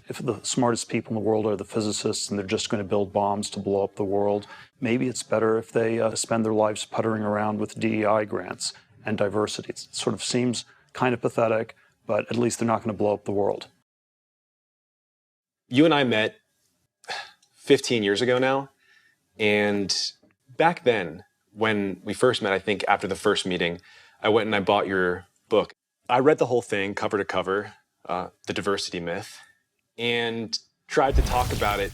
if the smartest people in the world are the physicists and they're just going to build bombs to blow up the world, maybe it's better if they spend their lives puttering around with DEI grants and diversity. It sort of seems kind of pathetic, but at least they're not going to blow up the world. You and I met 15 years ago now, and back then, when we first met, I think after the first meeting, I went and I bought your book. I read the whole thing cover to cover, The Diversity Myth, and tried to talk about it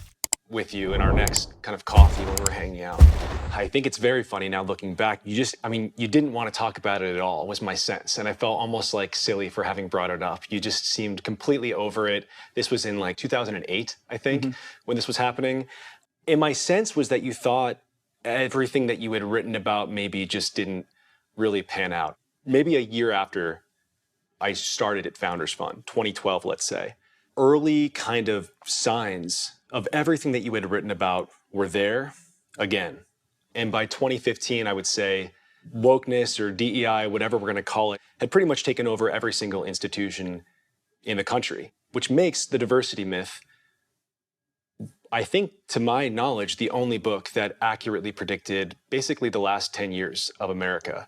with you in our next kind of coffee when we were hanging out. I think it's very funny now looking back. You didn't want to talk about it at all, was my sense. And I felt almost like silly for having brought it up. You just seemed completely over it. This was in like 2008, I think, when this was happening. And my sense was that you thought everything that you had written about maybe just didn't really pan out. Maybe a year after I started at Founders Fund, 2012, let's say, early kind of signs of everything that you had written about were there again. And by 2015, I would say wokeness or DEI, whatever we're going to call it, had pretty much taken over every single institution in the country, which makes The Diversity Myth, I think, to my knowledge, the only book that accurately predicted basically the last 10 years of America.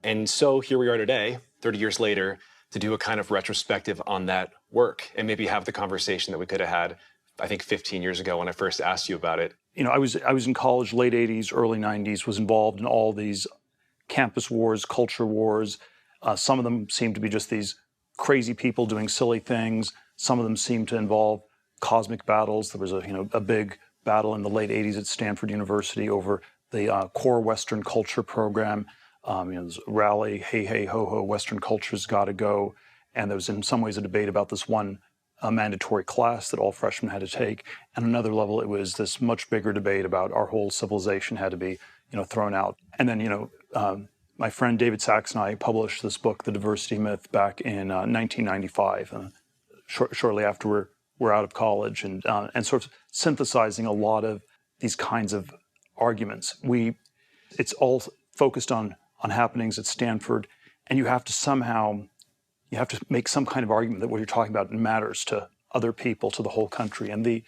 And so here we are today, 30 years later, to do a kind of retrospective on that work and maybe have the conversation that we could have had, I think, 15 years ago when I first asked you about it. You know, I was in college, late 80s, early 90s, was involved in all these campus wars, culture wars. Some of them seemed to be just these crazy people doing silly things. Some of them seemed to involve cosmic battles. There was a big battle in the late 80s at Stanford University over the core Western culture program. This rally, hey, hey, ho, ho, Western culture's got to go. And there was in some ways a debate about this one mandatory class that all freshmen had to take. And another level, it was this much bigger debate about our whole civilization had to be, thrown out. And then, my friend David Sachs and I published this book, The Diversity Myth, back in 1995, shortly after we're out of college, and sort of synthesizing a lot of these kinds of arguments. It's all focused on happenings at Stanford, and you have to make some kind of argument that what you're talking about matters to other people, to the whole country. And the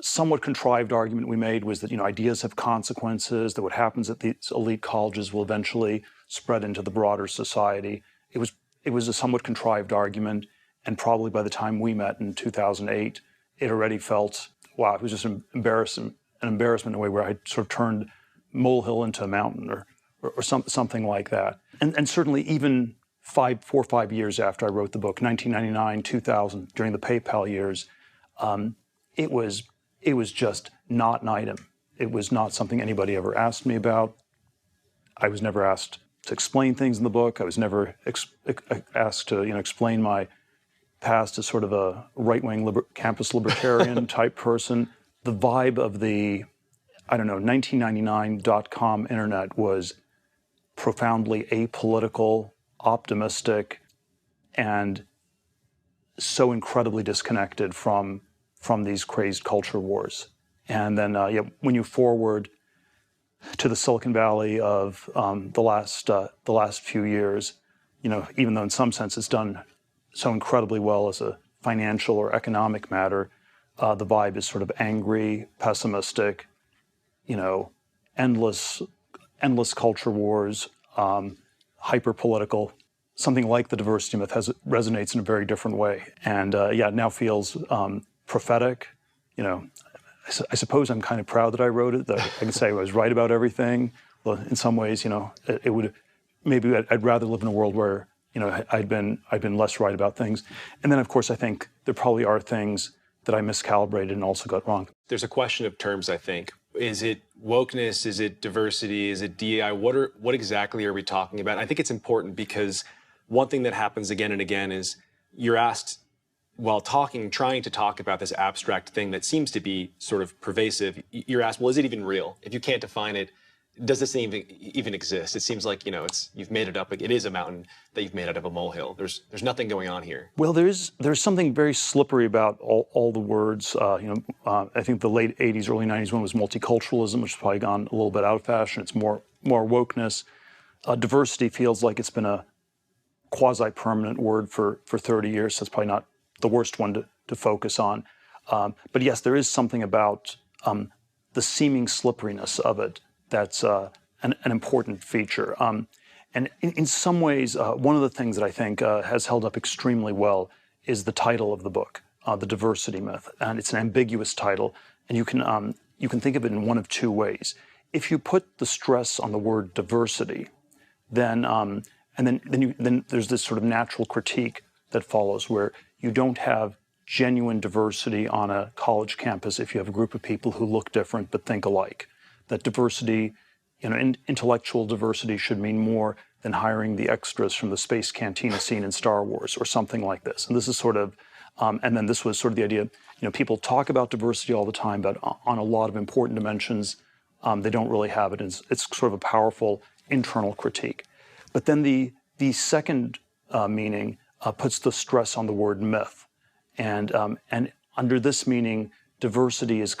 somewhat contrived argument we made was that, ideas have consequences, that what happens at these elite colleges will eventually spread into the broader society. It was a somewhat contrived argument, and probably by the time we met in 2008, it already felt, wow, it was just an embarrassment in a way where I sort of turned molehill into a mountain or something like that. And certainly even 4 or 5 years after I wrote the book, 1999, 2000, during the PayPal years, it was just not an item. It was not something anybody ever asked me about. I was never asked to explain things in the book. I was never asked to explain my past as sort of a right-wing campus libertarian type person. The vibe of the 1999.com internet was profoundly apolitical, optimistic, and so incredibly disconnected from these crazed culture wars. And then when you forward to the Silicon Valley of the last few years, even though in some sense it's done so incredibly well as a financial or economic matter, the vibe is sort of angry, pessimistic, endless culture wars, hyper-political. Something like The Diversity Myth resonates in a very different way. And it now feels prophetic. I suppose I'm kind of proud that I wrote it, that I can say I was right about everything. Well, in some ways, it would, maybe I'd rather live in a world where, I'd been less right about things. And then, of course, I think there probably are things that I miscalibrated and also got wrong. There's a question of terms, I think. Is it wokeness? Is it diversity? Is it DEI? What exactly are we talking about? I think it's important because one thing that happens again and again is you're asked, while trying to talk about this abstract thing that seems to be sort of pervasive, you're asked, well, is it even real? If you can't define it, does this even exist? It seems like, you've made it up. It is a mountain that you've made out of a molehill. There's nothing going on here. Well, there's something very slippery about all the words. I think the late 80s, early 90s one was multiculturalism, which has probably gone a little bit out of fashion. It's more wokeness. Diversity feels like it's been a quasi-permanent word for 30 years, so it's probably not the worst one to focus on. But yes, there is something about the seeming slipperiness of it that's an important feature. And in some ways, one of the things that I think has held up extremely well is the title of the book, The Diversity Myth. And it's an ambiguous title, and you can think of it in one of two ways. If you put the stress on the word diversity, then there's this sort of natural critique that follows where you don't have genuine diversity on a college campus if you have a group of people who look different but think alike. That diversity, intellectual diversity should mean more than hiring the extras from the space cantina scene in Star Wars or something like this. And this is sort of, and then this was sort of the idea, people talk about diversity all the time, but on a lot of important dimensions, they don't really have it. It's sort of a powerful internal critique. But then the second meaning puts the stress on the word myth. And under this meaning, diversity is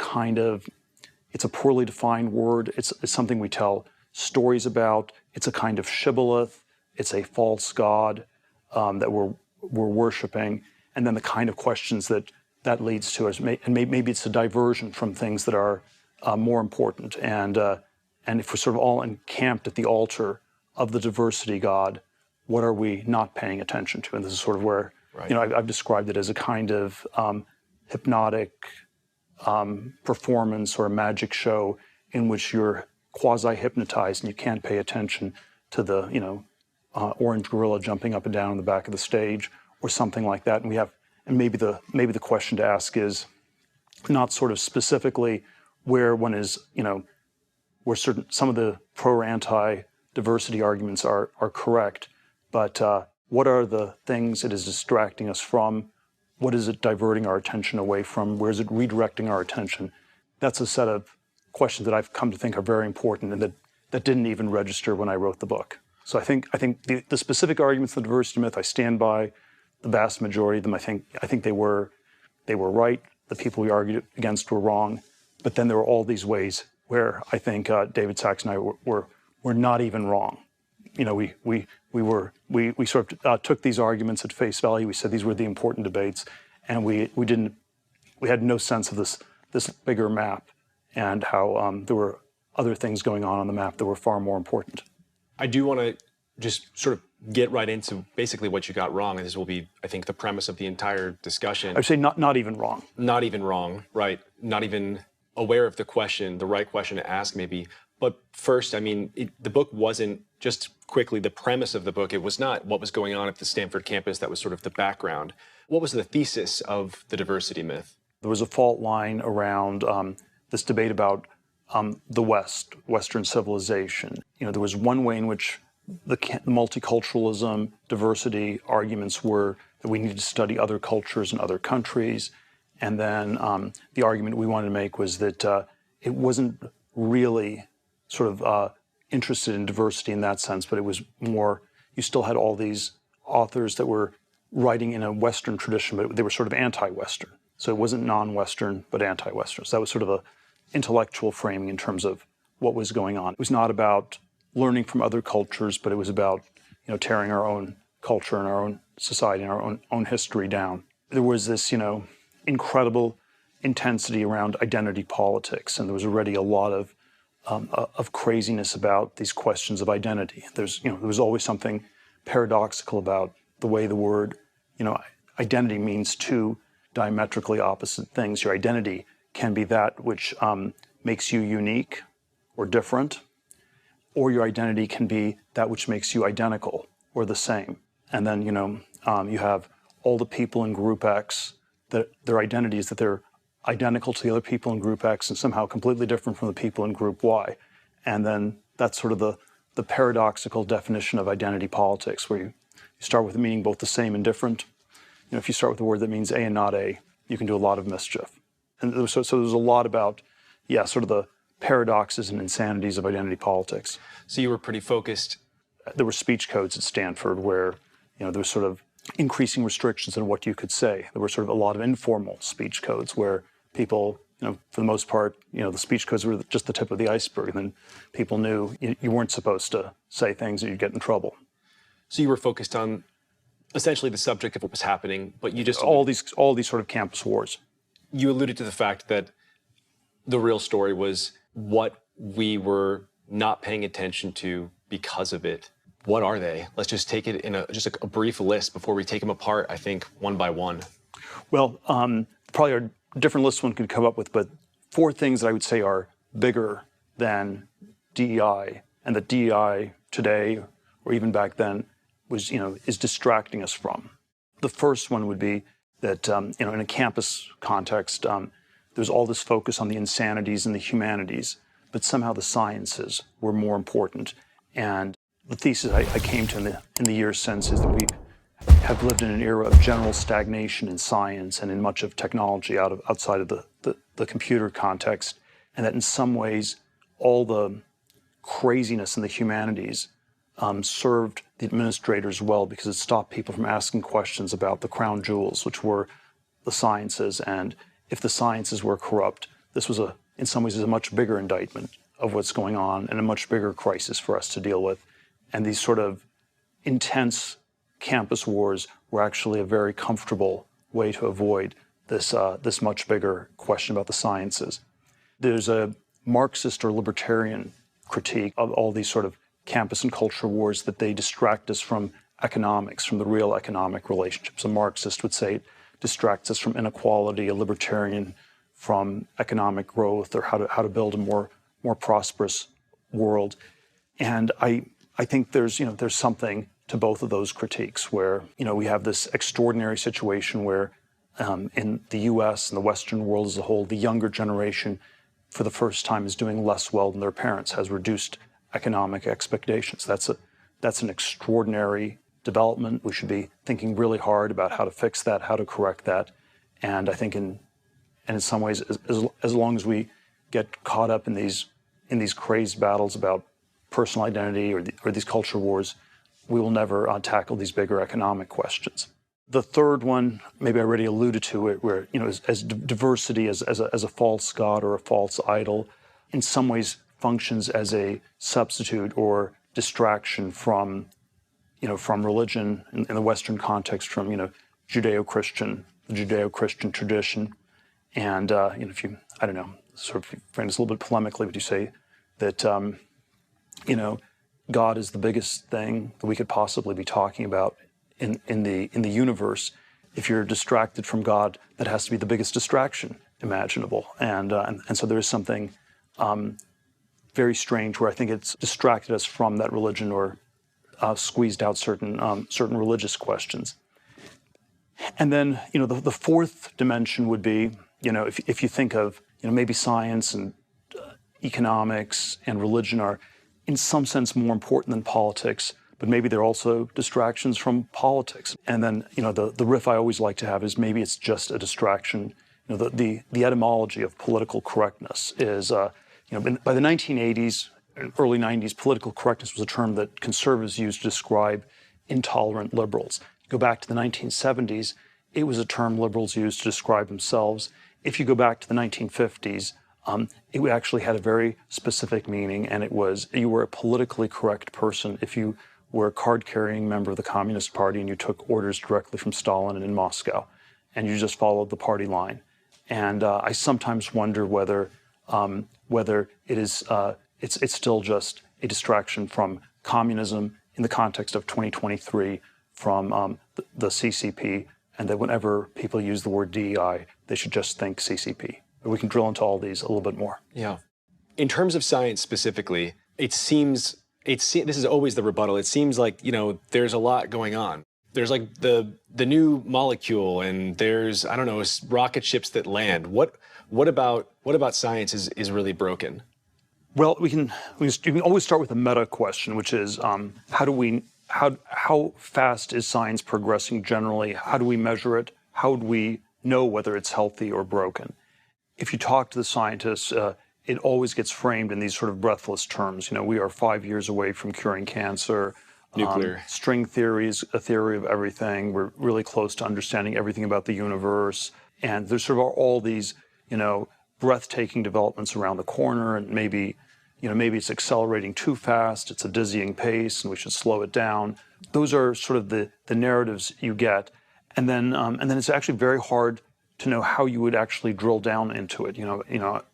it's a poorly defined word. It's something we tell stories about. It's a kind of shibboleth. It's a false god that we're worshiping. And then the kind of questions that leads to is, and maybe it's a diversion from things that are more important. And if we're sort of all encamped at the altar of the diversity god, what are we not paying attention to? And this is sort of where, right. I've described it as a kind of hypnotic performance or a magic show in which you're quasi-hypnotized and you can't pay attention to the, orange gorilla jumping up and down on the back of the stage or something like that. And maybe the question to ask is not sort of specifically where one is, where some of the pro or anti-diversity arguments are correct, but what are the things it is distracting us from? What is it diverting our attention away from? Where is it redirecting our attention? That's a set of questions that I've come to think are very important and that didn't even register when I wrote the book. So I think the specific arguments of the diversity myth, I stand by the vast majority of them. I think they were right. The people we argued against were wrong. But then there were all these ways where I think David Sachs and I were not even wrong. We sort of took these arguments at face value. We said these were the important debates, and we had no sense of this bigger map and how there were other things going on the map that were far more important. I do want to just sort of get right into basically what you got wrong, and this will be, I think, the premise of the entire discussion. I'd say not even wrong. Not even wrong, right? Not even aware of the question, the right question to ask, maybe. But first, the book wasn't, just quickly, the premise of the book, it was not what was going on at the Stanford campus that was sort of the background. What was the thesis of the diversity myth? There was a fault line around this debate about the West, Western civilization. There was one way in which the multiculturalism, diversity arguments were that we needed to study other cultures and other countries. And then the argument we wanted to make was that it wasn't really sort of interested in diversity in that sense, but it was more, you still had all these authors that were writing in a Western tradition, but they were sort of anti-Western. So it wasn't non-Western, but anti-Western. So that was sort of a intellectual framing in terms of what was going on. It was not about learning from other cultures, but it was about tearing our own culture and our own society and our own history down. There was this incredible intensity around identity politics, and there was already a lot of craziness about these questions of identity. There was always something paradoxical about the way the word identity means two diametrically opposite things. Your identity can be that which makes you unique or different, or your identity can be that which makes you identical or the same. And then, you have all the people in Group X that their identity is that they're identical to the other people in Group X and somehow completely different from the people in Group Y. And then that's sort of the paradoxical definition of identity politics, where you start with a meaning both the same and different. If you start with a word that means A and not A, you can do a lot of mischief. And so there's a lot about, sort of the paradoxes and insanities of identity politics. So you were pretty focused. There were speech codes at Stanford where, there was sort of increasing restrictions on what you could say. There were sort of a lot of informal speech codes where people, for the most part, the speech codes were just the tip of the iceberg, and then people knew you weren't supposed to say things that you'd get in trouble. So you were focused on essentially the subject of what was happening, but you just all these sort of campus wars. you alluded to the fact that the real story was what we were not paying attention to because of it. What are they? Let's just take it in just a brief list before we take them apart, I think, one by one. Well, probably a different list one could come up with, but 4 things that I would say are bigger than DEI, and that DEI today, or even back then, was, is distracting us from. The first one would be that, in a campus context, there's all this focus on the insanities and the humanities, but somehow the sciences were more important. And the thesis I came to in the years since is that we have lived in an era of general stagnation in science and in much of technology outside of the computer context, and that in some ways all the craziness in the humanities served the administrators well, because it stopped people from asking questions about the crown jewels, which were the sciences. And if the sciences were corrupt, this was in some ways a much bigger indictment of what's going on and a much bigger crisis for us to deal with. And these sort of intense campus wars were actually a very comfortable way to avoid this much bigger question about the sciences. There's a Marxist or libertarian critique of all these sort of campus and culture wars, that they distract us from economics, from the real economic relationships. A Marxist would say it distracts us from inequality, a libertarian from economic growth, or how to build a more prosperous world. And I think there's something to both of those critiques, where we have this extraordinary situation where in the U.S. and the Western world as a whole, the younger generation for the first time is doing less well than their parents, has reduced economic expectations. That's an extraordinary development. We should be thinking really hard about how to fix that, how to correct that. And I think in some ways, as long as we get caught up in these crazed battles about personal identity or these culture wars, we will never tackle these bigger economic questions. The third one, maybe I already alluded to it, where as diversity as a false god or a false idol, in some ways functions as a substitute or distraction from religion in the Western context, from Judeo-Christian tradition. And if you, I don't know, sort of frame this a little bit polemically, but you say that God is the biggest thing that we could possibly be talking about in the universe. If you're distracted from God, that has to be the biggest distraction imaginable. And so there is something very strange where I think it's distracted us from that religion, or squeezed out certain religious questions. And then the fourth dimension would be if you think of maybe science and economics and religion are in some sense more important than politics, but maybe they're also distractions from politics. And then the riff I always like to have is maybe it's just a distraction. The etymology of political correctness is by the 1980s and early 90s, political correctness was a term that conservatives used to describe intolerant liberals. Go back to the 1970s, it was a term liberals used to describe themselves. If you go back to the 1950s, it actually had a very specific meaning, and it was you were a politically correct person if you were a card-carrying member of the Communist Party and you took orders directly from Stalin and in Moscow, and you just followed the party line. And I sometimes wonder whether it is it's still just a distraction from communism in the context of 2023, from the CCP, and that whenever people use the word DEI, they should just think CCP. But we can drill into all these a little bit more. Yeah. In terms of science specifically, this is always the rebuttal. It seems like, there's a lot going on. There's like the new molecule, and there's, I don't know, rocket ships that land. What about science is really broken? Well, we can always start with a meta question, which is how fast is science progressing generally? How do we measure it? How would we know whether it's healthy or broken? If you talk to the scientists, it always gets framed in these sort of breathless terms. We are 5 years away from curing cancer. Nuclear. String theory is a theory of everything. We're really close to understanding everything about the universe. And there's sort of all these, breathtaking developments around the corner, and maybe it's accelerating too fast. It's a dizzying pace, and we should slow it down. those are sort of the narratives you get, and then it's actually very hard to know how you would actually drill down into it.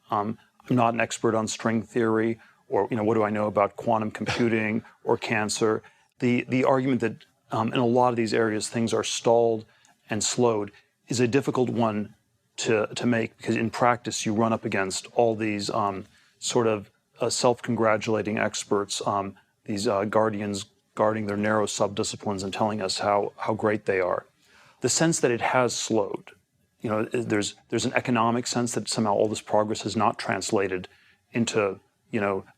I'm not an expert on string theory, or what do I know about quantum computing or cancer. The argument that in a lot of these areas things are stalled and slowed is a difficult one to make, because in practice you run up against all these sort of self-congratulating experts, these guardians guarding their narrow subdisciplines and telling us how great they are. The sense that it has slowed, there's an economic sense that somehow all this progress has not translated into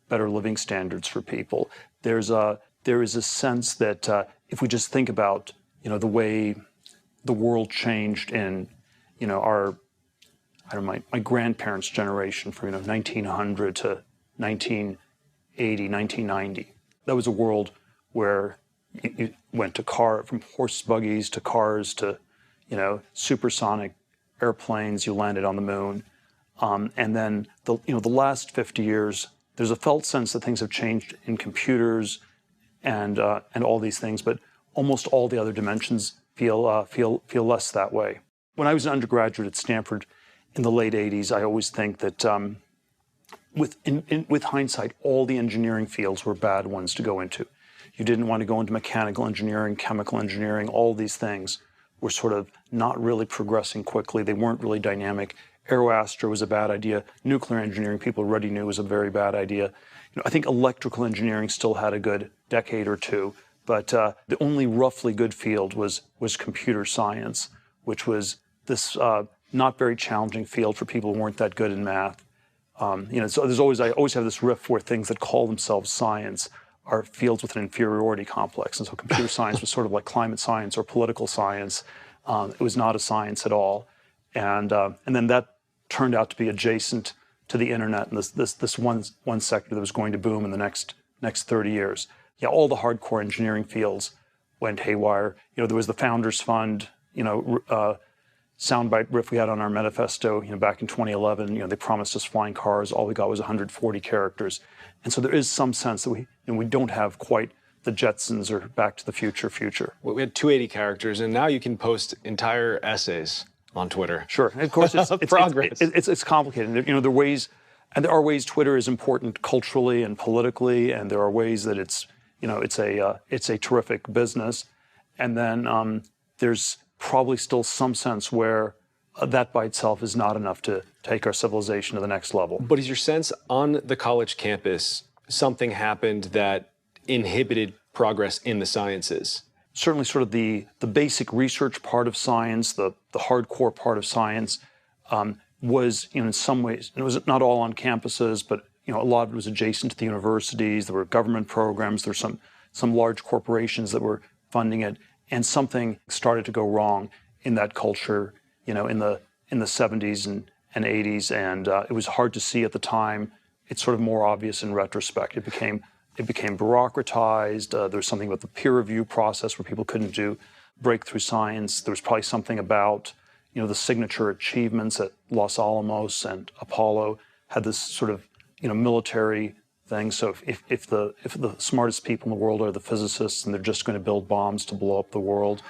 better living standards for people. There is a sense that if we just think about the way the world changed in my grandparents' generation from 1900 to 1980, 1990. That was a world where you went to from horse buggies to cars to supersonic airplanes. You landed on the moon, and then the last 50 years, there's a felt sense that things have changed in computers and all these things, but almost all the other dimensions feel less that way. When I was an undergraduate at Stanford in the late 80s, I always think that with hindsight, all the engineering fields were bad ones to go into. You didn't want to go into mechanical engineering, chemical engineering. All these things were sort of not really progressing quickly. They weren't really dynamic. Aeroastro was a bad idea. Nuclear engineering, people already knew, was a very bad idea. I think electrical engineering still had a good decade or two, but the only roughly good field was computer science, which was this not very challenging field for people who weren't that good in math. So I always have this riff where things that call themselves science are fields with an inferiority complex. And so computer science was sort of like climate science or political science. It was not a science at all. And then that turned out to be adjacent to the internet and this one sector that was going to boom in the next 30 years. Yeah, all the hardcore engineering fields went haywire. There was the Founders Fund, soundbite riff we had on our manifesto, back in 2011. They promised us flying cars. All we got was 140 characters. And so there is some sense that we don't have quite the Jetsons or Back to the Future. Well, we had 280 characters, and now you can post entire essays on Twitter. Sure, and of course it's progress. It's complicated. There are ways, and there are ways Twitter is important culturally and politically, and there are ways that it's a terrific business, and then there's probably still some sense where that by itself is not enough to take our civilization to the next level. But is your sense on the college campus something happened that inhibited progress in the sciences? Certainly sort of the basic research part of science, the hardcore part of science was, in some ways, it was not all on campuses, but a lot of it was adjacent to the universities. There were government programs. There were some large corporations that were funding it, and something started to go wrong in that culture, in the 70s and 80s, and it was hard to see at the time. It's sort of more obvious in retrospect. It became bureaucratized. There was something about the peer review process where people couldn't do breakthrough science. There was probably something about the signature achievements at Los Alamos and Apollo had this sort of military thing. So if the smartest people in the world are the physicists and they're just going to build bombs to blow up the world,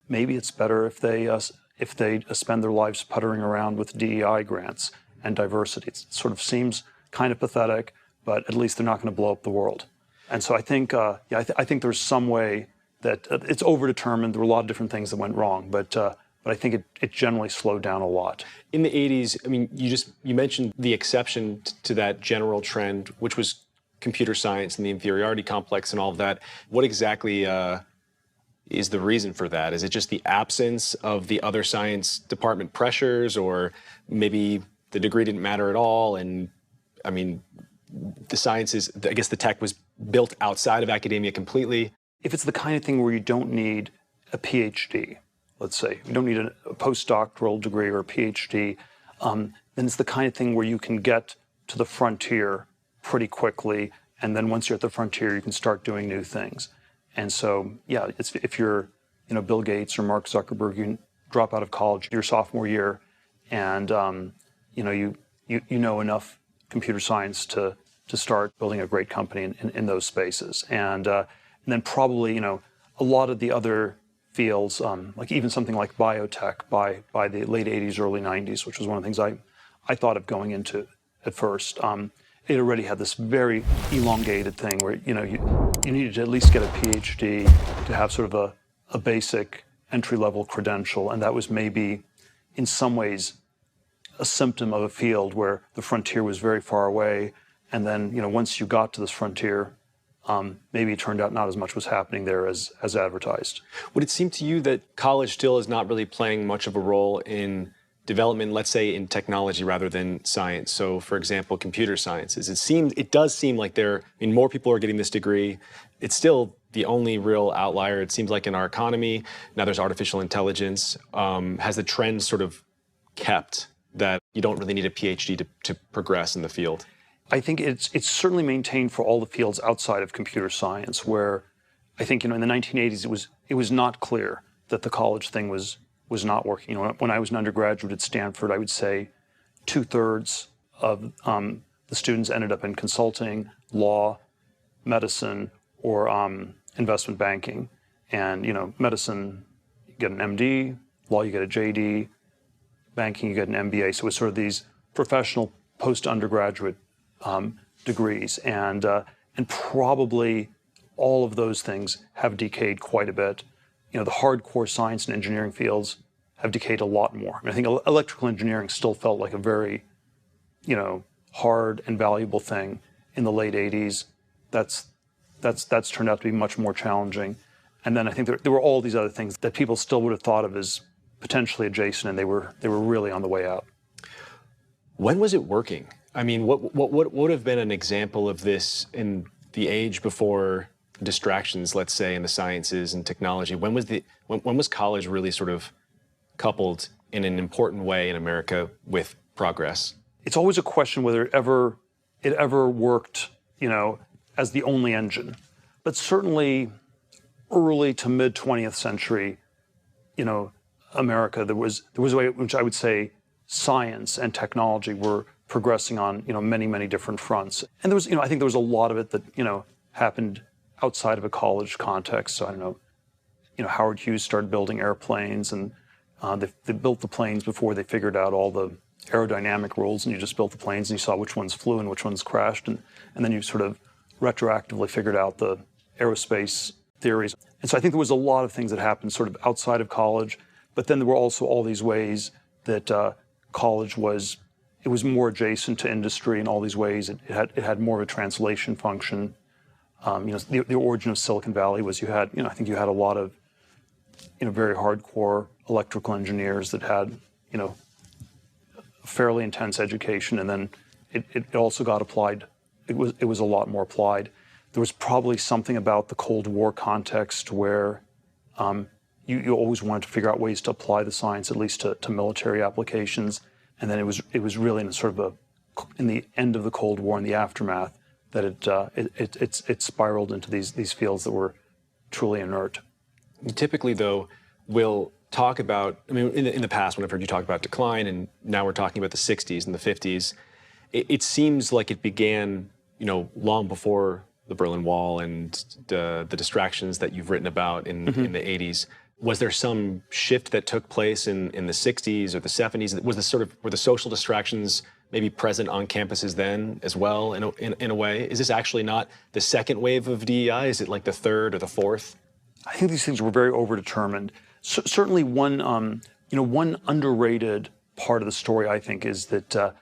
maybe it's better if they spend their lives puttering around with DEI grants and diversity. It sort of seems kind of pathetic, but at least they're not going to blow up the world. And so I think, I think there's some way that it's overdetermined. There were a lot of different things that went wrong, but I think it generally slowed down a lot. In the 80s, I mean, you mentioned the exception to that general trend, which was computer science and the inferiority complex and all of that. What exactly is the reason for that? Is it just the absence of the other science department pressures, or maybe the degree didn't matter at all? And I mean, the sciences, I guess the tech was built outside of academia completely. If it's the kind of thing where you don't need a PhD, let's say, you don't need a postdoctoral degree or a PhD, then it's the kind of thing where you can get to the frontier pretty quickly, and then once you're at the frontier, you can start doing new things. And so, yeah, if you're, Bill Gates or Mark Zuckerberg, you drop out of college your sophomore year, and you know enough computer science to start building a great company in those spaces. And then probably, a lot of the other fields, like even something like biotech by the late 80s, early 90s, which was one of the things I thought of going into at first. It already had this very elongated thing where, you needed to at least get a PhD to have sort of a basic entry-level credential, and that was maybe in some ways a symptom of a field where the frontier was very far away, and then once you got to this frontier, maybe it turned out not as much was happening there as advertised. Would it seem to you that college still is not really playing much of a role in development, let's say in technology rather than science? So, for example, computer sciences. It does seem like more people are getting this degree. It's still the only real outlier, it seems like, in our economy. Now there's artificial intelligence. Has the trend sort of kept that you don't really need a PhD to progress in the field? I think it's certainly maintained for all the fields outside of computer science, where I think in the 1980s it was not clear that the college thing was not working. When I was an undergraduate at Stanford, I would say 2/3 of the students ended up in consulting, law, medicine, or investment banking. And medicine, you get an MD; law, you get a JD; banking, you get an MBA. So it's sort of these professional post-undergraduate degrees, and probably all of those things have decayed quite a bit. The hardcore science and engineering fields have decayed a lot more. I think electrical engineering still felt like a very, hard and valuable thing in the late 80s. That's turned out to be much more challenging. And then I think there were all these other things that people still would have thought of as potentially adjacent, and they were really on the way out. When was it working? I mean, what would have been an example of this in the age before distractions, let's say, in the sciences and technology? When was college really sort of coupled in an important way in America with progress? It's always a question whether it ever worked, as the only engine. But certainly early to mid 20th century, America, there was a way in which I would say science and technology were progressing on, many different fronts. And there was, I think there was a lot of it that, happened outside of a college context. So I don't know, Howard Hughes started building airplanes, and they built the planes before they figured out all the aerodynamic rules, and you just built the planes and you saw which ones flew and which ones crashed, and then you sort of retroactively figured out the aerospace theories. And so I think there was a lot of things that happened sort of outside of college, but then there were also all these ways that college was more adjacent to industry in all these ways. It had more of a translation function. The origin of Silicon Valley was I think you had a lot of very hardcore electrical engineers that had a fairly intense education, and then it also got applied. It was a lot more applied. There was probably something about the Cold War context where you always wanted to figure out ways to apply the science, at least to military applications. And then it was really in sort of in the end of the Cold War and the aftermath that it spiraled into these fields that were truly inert. Typically, though, we'll talk about, in the past, when I've heard you talk about decline, and now we're talking about the 60s and the 50s, it seems like it began, long before the Berlin Wall and the distractions that you've written about in the 80s. Was there some shift that took place in the 60s or the 70s? Were the social distractions maybe present on campuses then as well in a way? Is this actually not the second wave of DEI? Is it like the third or the fourth? I think these things were very overdetermined. Certainly one underrated part of the story, I think, is that a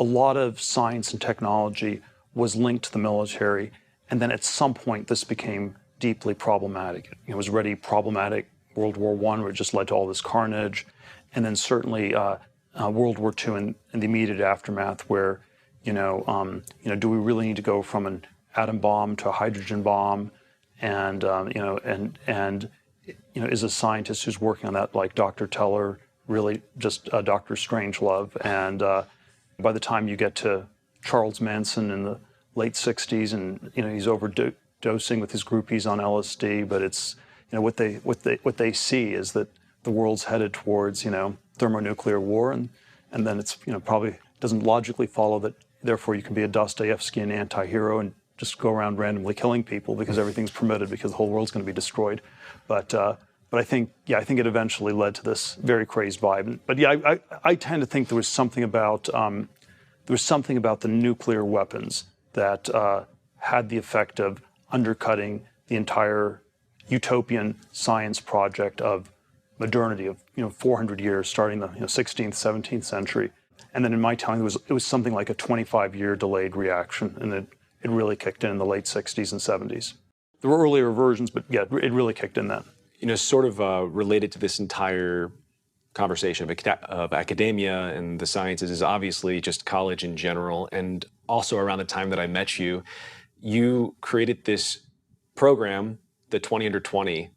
lot of science and technology was linked to the military, and then at some point this became deeply problematic. It was already problematic World War I, where it just led to all this carnage, and then certainly World War II in the immediate aftermath, where do we really need to go from an atom bomb to a hydrogen bomb, and is a scientist who's working on that, like Dr. Teller, really just Dr. Strangelove? And by the time you get to Charles Manson in the late 60s, and he's overdosing with his groupies on LSD, but it's what they see is that the world's headed towards thermonuclear war, and then it's probably doesn't logically follow that therefore you can be a Dostoevskian anti-hero and just go around randomly killing people because everything's permitted because the whole world's going to be destroyed. But I think it eventually led to this very crazed vibe. But yeah, I tend to think there was something about the nuclear weapons that had the effect of undercutting the entire utopian science project of modernity of 400 years, starting the 16th, 17th century. And then in my telling, it was something like a 25-year delayed reaction, and it really kicked in the late 60s and 70s. There were earlier versions, but yeah, it really kicked in then. Sort of related to this entire conversation of academia and the sciences is obviously just college in general. And also around the time that I met you, you created this program, the 20 Under 20.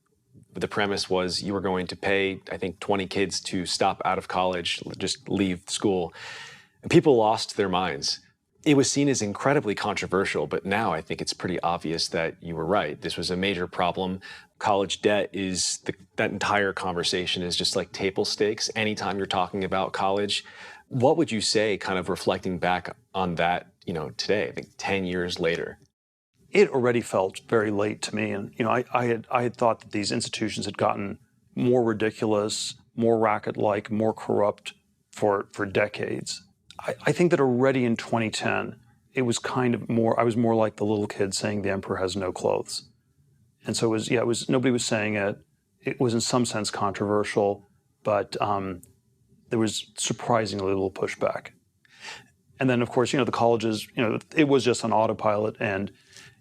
The premise was you were going to pay, I think, 20 kids to stop out of college, just leave school. And people lost their minds. It was seen as incredibly controversial, but now I think it's pretty obvious that you were right. This was a major problem. College debt is, that entire conversation is just like table stakes anytime you're talking about college. What would you say, kind of reflecting back on that, today, I think 10 years later? It already felt very late to me. And, I had thought that these institutions had gotten more ridiculous, more racket-like, more corrupt for decades. I think that already in 2010, it was kind of more, I was more like the little kid saying the emperor has no clothes. And so it was nobody was saying it. It was in some sense controversial, but there was surprisingly little pushback. And then, of course, the colleges, it was just on autopilot, and,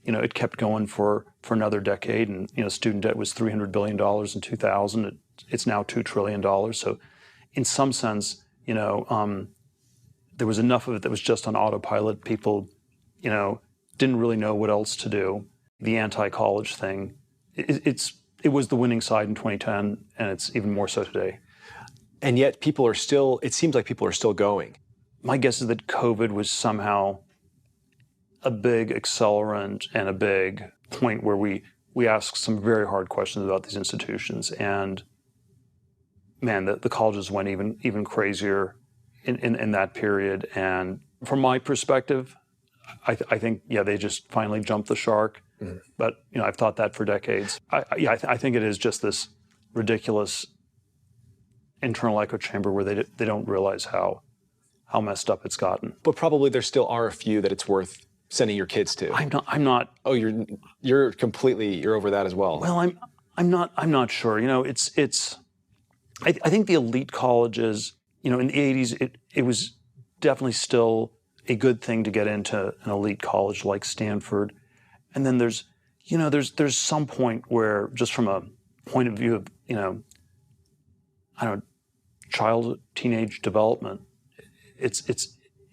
it kept going for another decade. And, student debt was $300 billion in 2000. It's now $2 trillion. So in some sense, there was enough of it that was just on autopilot. People, didn't really know what else to do. The anti-college thing, it was the winning side in 2010, and it's even more so today. And yet it seems like people are still going. My guess is that COVID was somehow a big accelerant and a big point where we asked some very hard questions about these institutions. And man, the colleges went even crazier in that period. And from my perspective, I think, they just finally jumped the shark. Mm-hmm. But, I've thought that for decades. I think it is just this ridiculous internal echo chamber where they don't realize how messed up it's gotten. But probably there still are a few that it's worth sending your kids to. I'm not. Oh, you're over that as well. Well, I'm not sure. I think the elite colleges, in the 80s, it was definitely still a good thing to get into an elite college like Stanford. And then there's some point where, just from a point of view of, child, teenage development, it's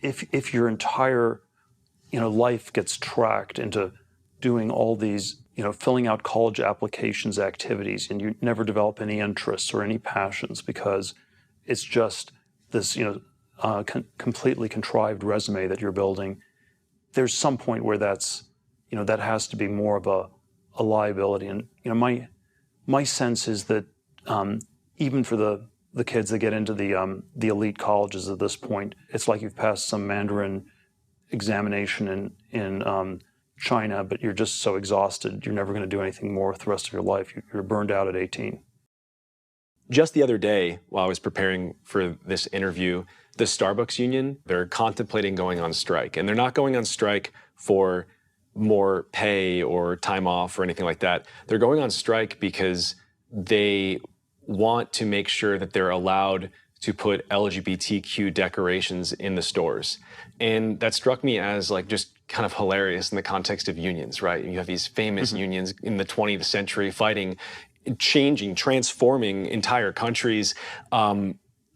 if your entire, life gets tracked into doing all these, filling out college applications activities, and you never develop any interests or any passions because it's just this, completely contrived resume that you're building. There's some point where that's, that has to be more of a liability. And, my sense is that even for the kids that get into the elite colleges at this point, it's like you've passed some Mandarin examination in China, but you're just so exhausted, you're never going to do anything more with the rest of your life. You're burned out at 18. Just the other day, while I was preparing for this interview, the Starbucks union, they're contemplating going on strike. And they're not going on strike for more pay or time off or anything like that. They're going on strike because they want to make sure that they're allowed to put LGBTQ decorations in the stores. And that struck me as just kind of hilarious in the context of unions, right? You have these famous unions in the 20th century fighting, changing, transforming entire countries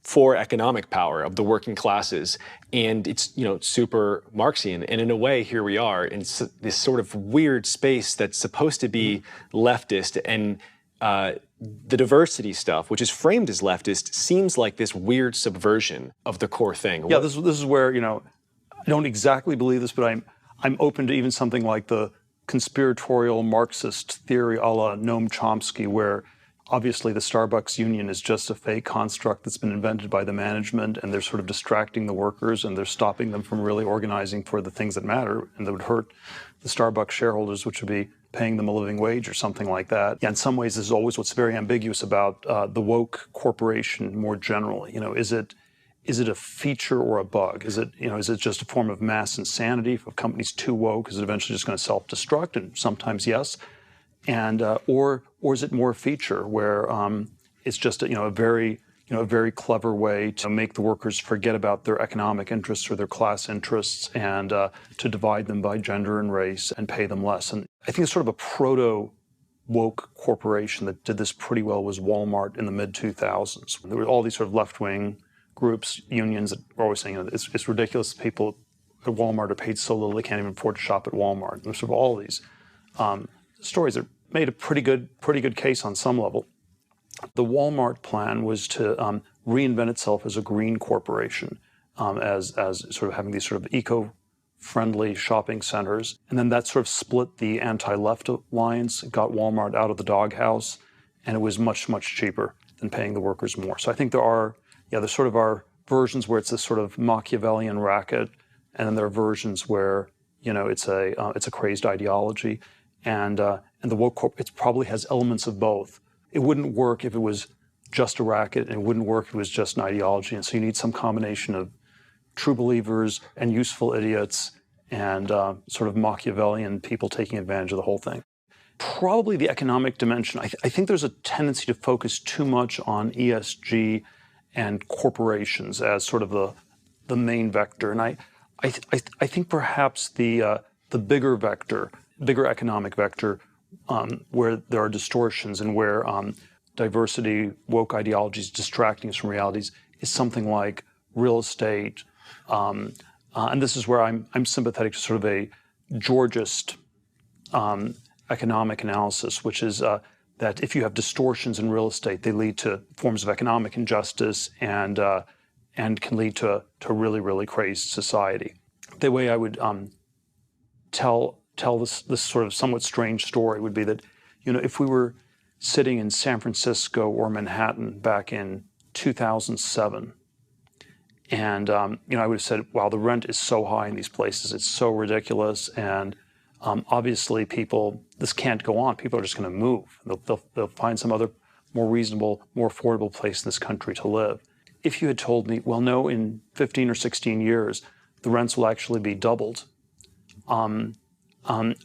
for economic power of the working classes. And it's, super Marxian. And in a way, here we are in this sort of weird space that's supposed to be leftist, and the diversity stuff, which is framed as leftist, seems like this weird subversion of the core thing. Yeah, this is where, I don't exactly believe this, but I'm open to even something like the conspiratorial Marxist theory a la Noam Chomsky, where Obviously, the Starbucks union is just a fake construct that's been invented by the management, and they're sort of distracting the workers, and they're stopping them from really organizing for the things that matter and that would hurt the Starbucks shareholders, which would be paying them a living wage or something like that. Yeah, in some ways, this is always what's very ambiguous about the woke corporation more generally. Is it a feature or a bug? Is it just a form of mass insanity? If a company's too woke, is it eventually just going to self-destruct? And sometimes yes. And or is it more a feature where it's just a very clever way to make the workers forget about their economic interests or their class interests and to divide them by gender and race and pay them less? And I think it's sort of a proto woke corporation that did this pretty well was Walmart in the mid 2000s. There were all these sort of left wing groups, unions that were always saying it's ridiculous. People at Walmart are paid so little they can't even afford to shop at Walmart. And there's sort of all these stories that made a pretty good case on some level. The Walmart plan was to reinvent itself as a green corporation, as sort of having these sort of eco-friendly shopping centers, and then that sort of split the anti-left alliance, got Walmart out of the doghouse, and it was much cheaper than paying the workers more. So I think there sort of are versions where it's this sort of Machiavellian racket, and then there are versions where it's a crazed ideology. And the woke corp, it probably has elements of both. It wouldn't work if it was just a racket, and it wouldn't work if it was just an ideology. And so you need some combination of true believers and useful idiots and sort of Machiavellian people taking advantage of the whole thing. Probably the economic dimension. I think there's a tendency to focus too much on ESG and corporations as sort of the main vector. And I think perhaps the bigger vector, bigger economic vector, where there are distortions and where diversity, woke ideologies distracting us from realities, is something like real estate. And this is where I'm sympathetic to sort of a Georgist economic analysis, which is that if you have distortions in real estate, they lead to forms of economic injustice and can lead to really crazed society. The way I would tell this sort of somewhat strange story would be that, if we were sitting in San Francisco or Manhattan back in 2007, and I would have said, wow, the rent is so high in these places, it's so ridiculous, and obviously this can't go on. People are just going to move. They'll find some other more reasonable, more affordable place in this country to live. If you had told me, well, no, in 15 or 16 years, the rents will actually be doubled, I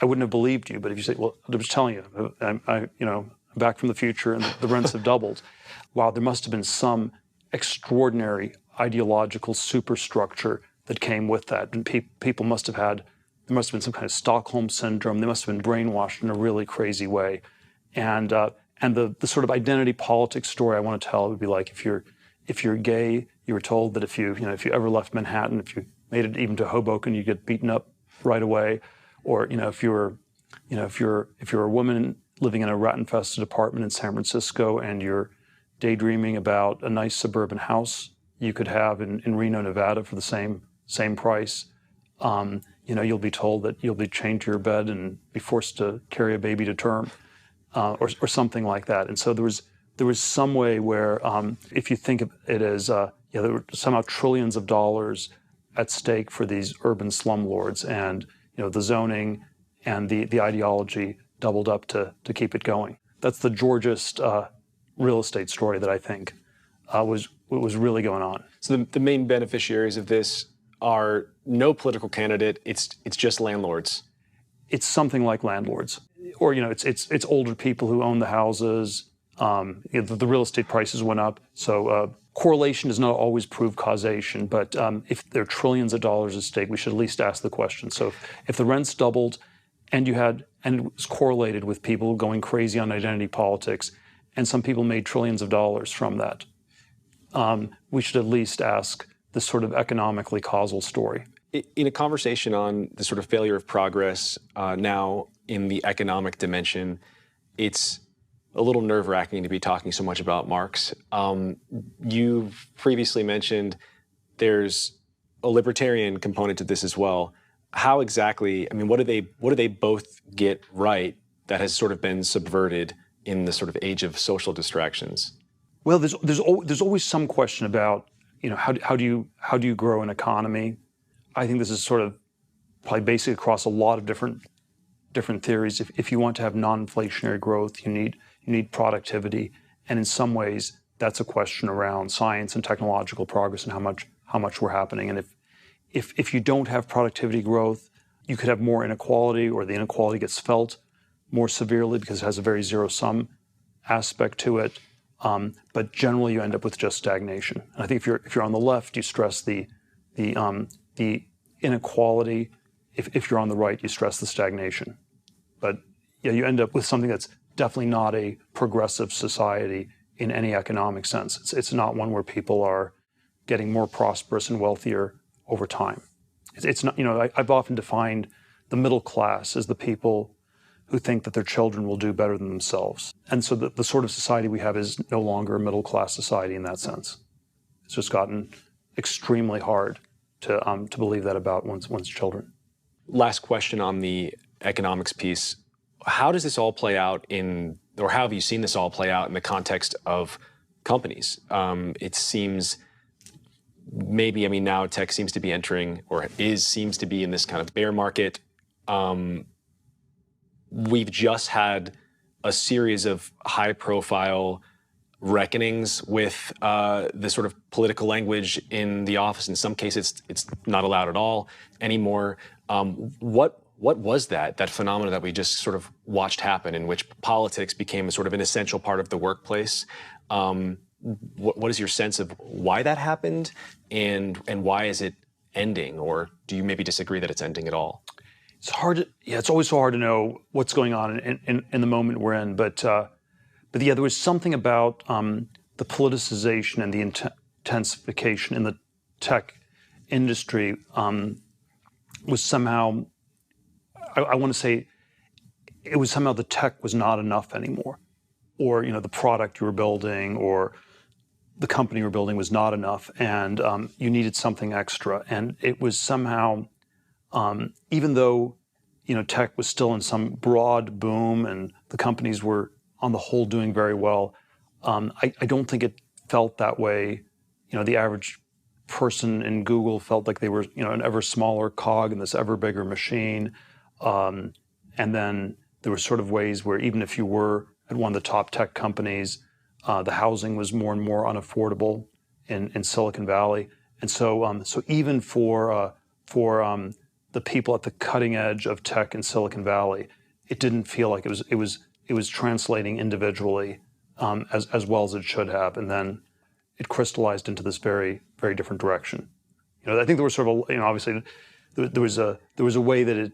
wouldn't have believed you. But if you say, well, I was telling you, I'm back from the future and the rents have doubled. Wow, there must have been some extraordinary ideological superstructure that came with that. And people there must have been some kind of Stockholm syndrome. They must have been brainwashed in a really crazy way. And the sort of identity politics story I want to tell would be like, if you're gay, you were told that if you ever left Manhattan, if you made it even to Hoboken, you get beaten up right away. Or if you're a woman living in a rat-infested apartment in San Francisco and you're daydreaming about a nice suburban house you could have in Reno, Nevada for the same price, you'll be told that you'll be chained to your bed and be forced to carry a baby to term, or something like that. And so there was some way where, if you think of it as there were somehow trillions of dollars at stake for these urban slumlords, and the zoning and the ideology doubled up to keep it going. That's the Georgist real estate story that I think was really going on. So the main beneficiaries of this are no political candidate. It's just landlords. It's something like landlords, or it's older people who own the houses. The real estate prices went up, so correlation does not always prove causation. But if there are trillions of dollars at stake, we should at least ask the question. So if the rents doubled, and it was correlated with people going crazy on identity politics, and some people made trillions of dollars from that, we should at least ask this sort of economically causal story. In a conversation on the sort of failure of progress now in the economic dimension, it's a little nerve-wracking to be talking so much about Marx. You've previously mentioned there's a libertarian component to this as well. How exactly, what do they both get right that has sort of been subverted in the sort of age of social distractions? Well, there's always some question about, how do you grow an economy? I think this is sort of probably basic across a lot of different theories. If you want to have non-inflationary growth, you need productivity, and in some ways that's a question around science and technological progress and how much we're happening. And if you don't have productivity growth, you could have more inequality, or the inequality gets felt more severely because it has a very zero-sum aspect to it. But generally, you end up with just stagnation. And I think if you're on the left, you stress the inequality. If you're on the right, you stress the stagnation. But yeah, you end up with something that's definitely not a progressive society in any economic sense. It's not one where people are getting more prosperous and wealthier over time. It's not. I've often defined the middle class as the people who think that their children will do better than themselves. And so the sort of society we have is no longer a middle-class society in that sense. It's just gotten extremely hard to believe that about one's children. Last question on the economics piece. How does this all play out or how have you seen this all play out in the context of companies? It seems now tech seems to be entering, or seems to be in this kind of bear market. We've just had a series of high-profile reckonings with the sort of political language in the office. In some cases, it's not allowed at all anymore. What was that phenomenon that we just sort of watched happen, in which politics became a sort of an essential part of the workplace? What is your sense of why that happened, and why is it ending? Or do you maybe disagree that it's ending at all? It's hard. It's always so hard to know what's going on in the moment we're in. But there was something about the politicization and the intensification in the tech industry was somehow. I want to say it was somehow the tech was not enough anymore, or the product you were building or the company you were building was not enough, and you needed something extra. And it was somehow. Even though, tech was still in some broad boom and the companies were on the whole doing very well, I don't think it felt that way. The average person in Google felt like they were, an ever smaller cog in this ever bigger machine. And then there were sort of ways where even if you were at one of the top tech companies, the housing was more and more unaffordable in Silicon Valley. And so even for the people at the cutting edge of tech in Silicon Valley, it didn't feel like it was translating individually as well as it should have, and then it crystallized into this very, very different direction. I think there was sort of obviously there was a way that it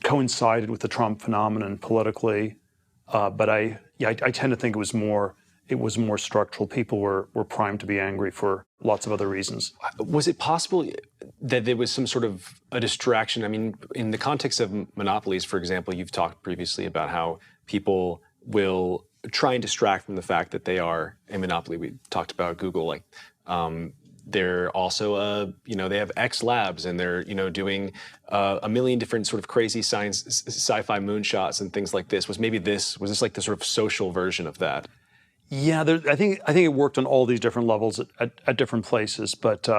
coincided with the Trump phenomenon politically, but I tend to think it was more structural. People were primed to be angry for lots of other reasons. Was it possible that there was some sort of a distraction? I mean, in the context of monopolies, for example, you've talked previously about how people will try and distract from the fact that they are a monopoly. We talked about Google, they're also, they have X Labs, and they're, doing a million different sort of crazy sci-fi moonshots and things like this. Was this like the sort of social version of that? Yeah, I think it worked on all these different levels at different places. But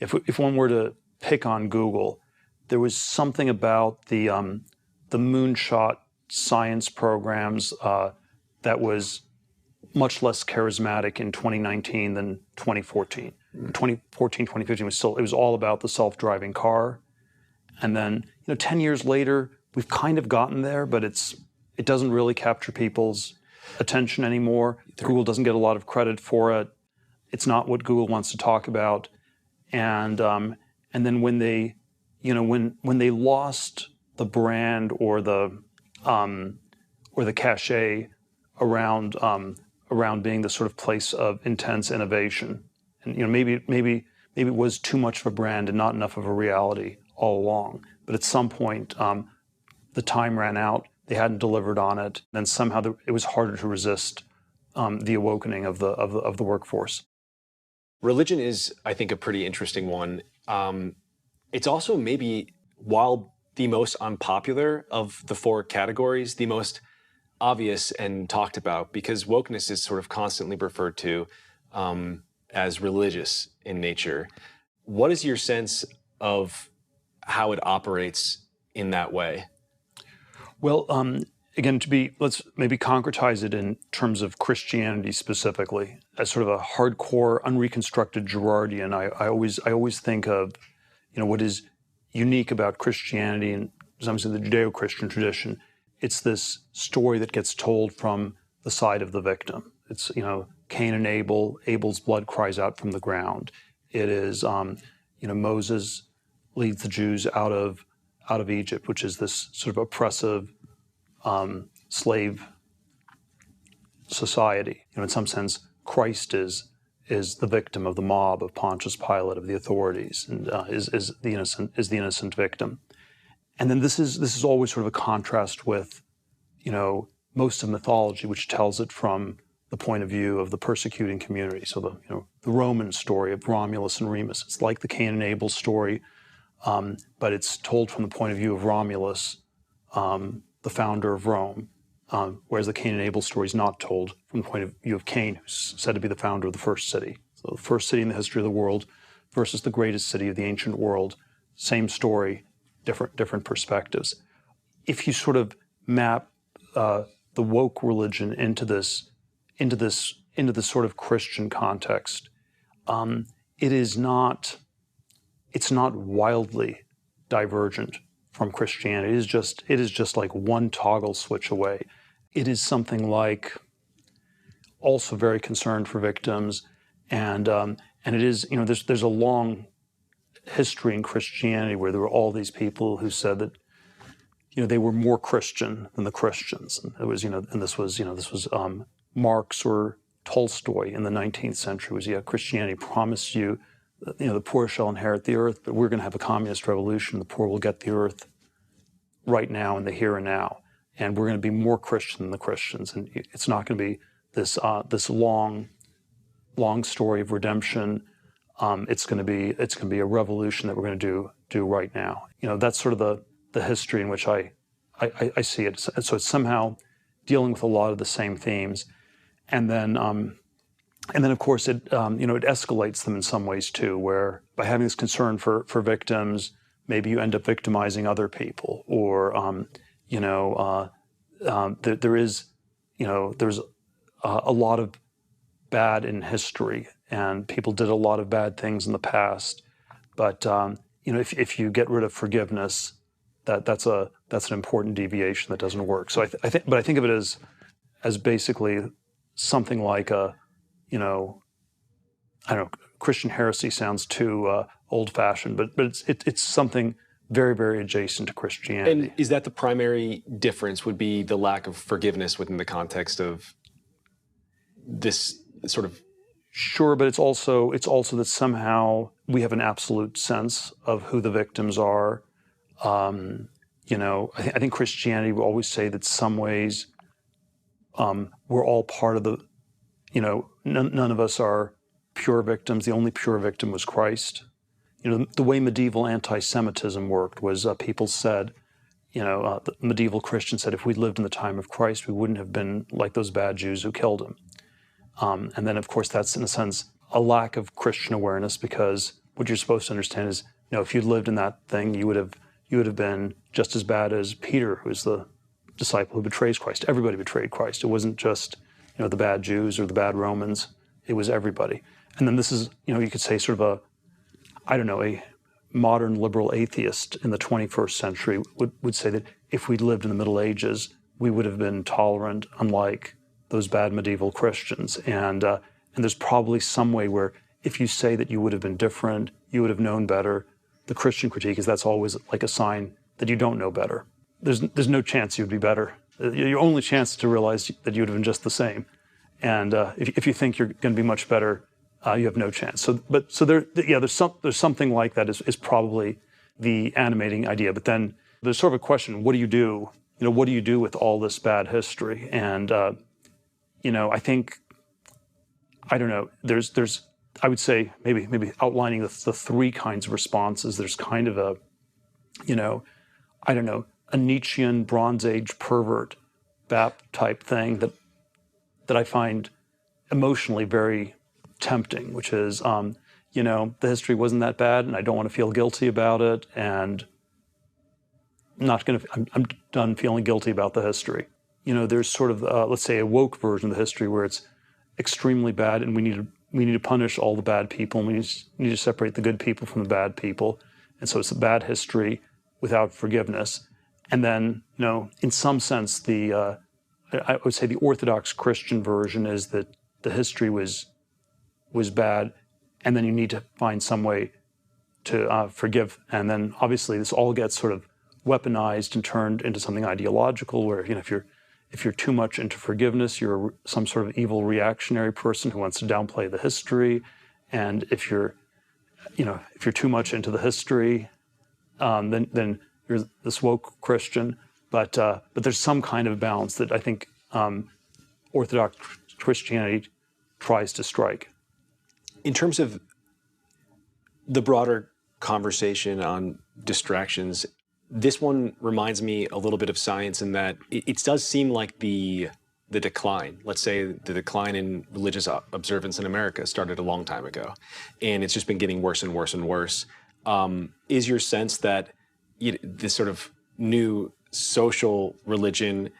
if one were to pick on Google, there was something about the moonshot science programs that was much less charismatic in 2019 than 2014. 2014, 2015 it was all about the self-driving car. And then 10 years later, we've kind of gotten there, but it doesn't really capture people's attention anymore. Google doesn't get a lot of credit for it. It's not what Google wants to talk about. And then when they lost the brand or the cachet around being the sort of place of intense innovation, and maybe it was too much of a brand and not enough of a reality all along. But at some point, the time ran out. They hadn't delivered on it, and somehow it was harder to resist the awakening of the workforce. Religion is, I think, a pretty interesting one. It's also maybe, while the most unpopular of the four categories, the most obvious and talked about because wokeness is sort of constantly referred to as religious in nature. What is your sense of how it operates in that way? Well, again, let's maybe concretize it in terms of Christianity specifically. As sort of a hardcore, unreconstructed Girardian, I always think of, what is unique about Christianity and sometimes in the Judeo-Christian tradition. It's this story that gets told from the side of the victim. It's, Cain and Abel. Abel's blood cries out from the ground. It is, Moses leads the Jews out of Egypt, which is this sort of oppressive slave society. In some sense, Christ is the victim of the mob of Pontius Pilate, of the authorities, and is the innocent victim. And then this is always sort of a contrast with, most of mythology, which tells it from the point of view of the persecuting community. So the Roman story of Romulus and Remus. It's like the Cain and Abel story, but it's told from the point of view of Romulus, the founder of Rome, whereas the Cain and Abel story is not told from the point of view of Cain, who's said to be the founder of the first city. So the first city in the history of the world versus the greatest city of the ancient world. Same story, different perspectives. If you sort of map the woke religion into this sort of Christian context, it's not wildly divergent from Christianity. It is just like one toggle switch away. It is something like also very concerned for victims, and it is, there's a long history in Christianity where there were all these people who said that they were more Christian than the Christians. And it was and this was Marx or Tolstoy in the 19th century. Was Christianity promised you, the poor shall inherit the earth, but we're going to have a communist revolution. The poor will get the earth right now in the here and now, and we're going to be more Christian than the Christians. And it's not going to be this long story of redemption. It's going to be a revolution that we're going to do right now. That's sort of the history in which I see it. So it's somehow dealing with a lot of the same themes, and then of course it it escalates them in some ways too, where by having this concern for victims, maybe you end up victimizing other people, or there's a lot of bad in history, and people did a lot of bad things in the past. But if you get rid of forgiveness, that's an important deviation that doesn't work. So I think of it as basically something like I don't know, Christian heresy sounds too old-fashioned, but it's something very, very adjacent to Christianity. And is that the primary difference? Would be the lack of forgiveness within the context of this sort of? Sure, but it's also that somehow we have an absolute sense of who the victims are. I think Christianity will always say that some ways we're all part of the, none of us are pure victims. The only pure victim was Christ. The way medieval anti-Semitism worked was people said, the medieval Christians said, if we'd lived in the time of Christ, we wouldn't have been like those bad Jews who killed him. And then, of course, that's in a sense a lack of Christian awareness, because what you're supposed to understand is, if you'd lived in that thing, you would have been just as bad as Peter, who's the disciple who betrays Christ. Everybody betrayed Christ. It wasn't just the bad Jews or the bad Romans. It was everybody. And then this is you could say sort of a modern liberal atheist in the 21st century would say that if we'd lived in the Middle Ages, we would have been tolerant, unlike those bad medieval Christians. And there's probably some way where if you say that you would have been different, you would have known better, the Christian critique is that's always like a sign that you don't know better. There's no chance you'd be better. Your only chance to realize that you would have been just the same. And if you think you're going to be much better, you have no chance. So there's something like that is probably the animating idea. But then there's sort of a question: what do you do? What do you do with all this bad history? And I think, I don't know. There's I would say maybe outlining the three kinds of responses. There's kind of a Nietzschean Bronze Age pervert BAP type thing that I find emotionally very tempting, which is, the history wasn't that bad, and I don't want to feel guilty about it, and I'm done feeling guilty about the history. There's sort of, let's say, a woke version of the history where it's extremely bad, and we need to punish all the bad people, and we need to separate the good people from the bad people, and so it's a bad history without forgiveness. And then, in some sense, I would say the Orthodox Christian version is that the history was bad, and then you need to find some way to forgive. And then, obviously, this all gets sort of weaponized and turned into something ideological, where if you're too much into forgiveness, you're some sort of evil reactionary person who wants to downplay the history, and if you're too much into the history, then you're this woke Christian. But there's some kind of balance that I think Orthodox Christianity tries to strike. In terms of the broader conversation on distractions, this one reminds me a little bit of science in that it does seem like the decline, let's say the decline in religious observance in America started a long time ago, and it's just been getting worse and worse and worse. Is your sense that this sort of new social religion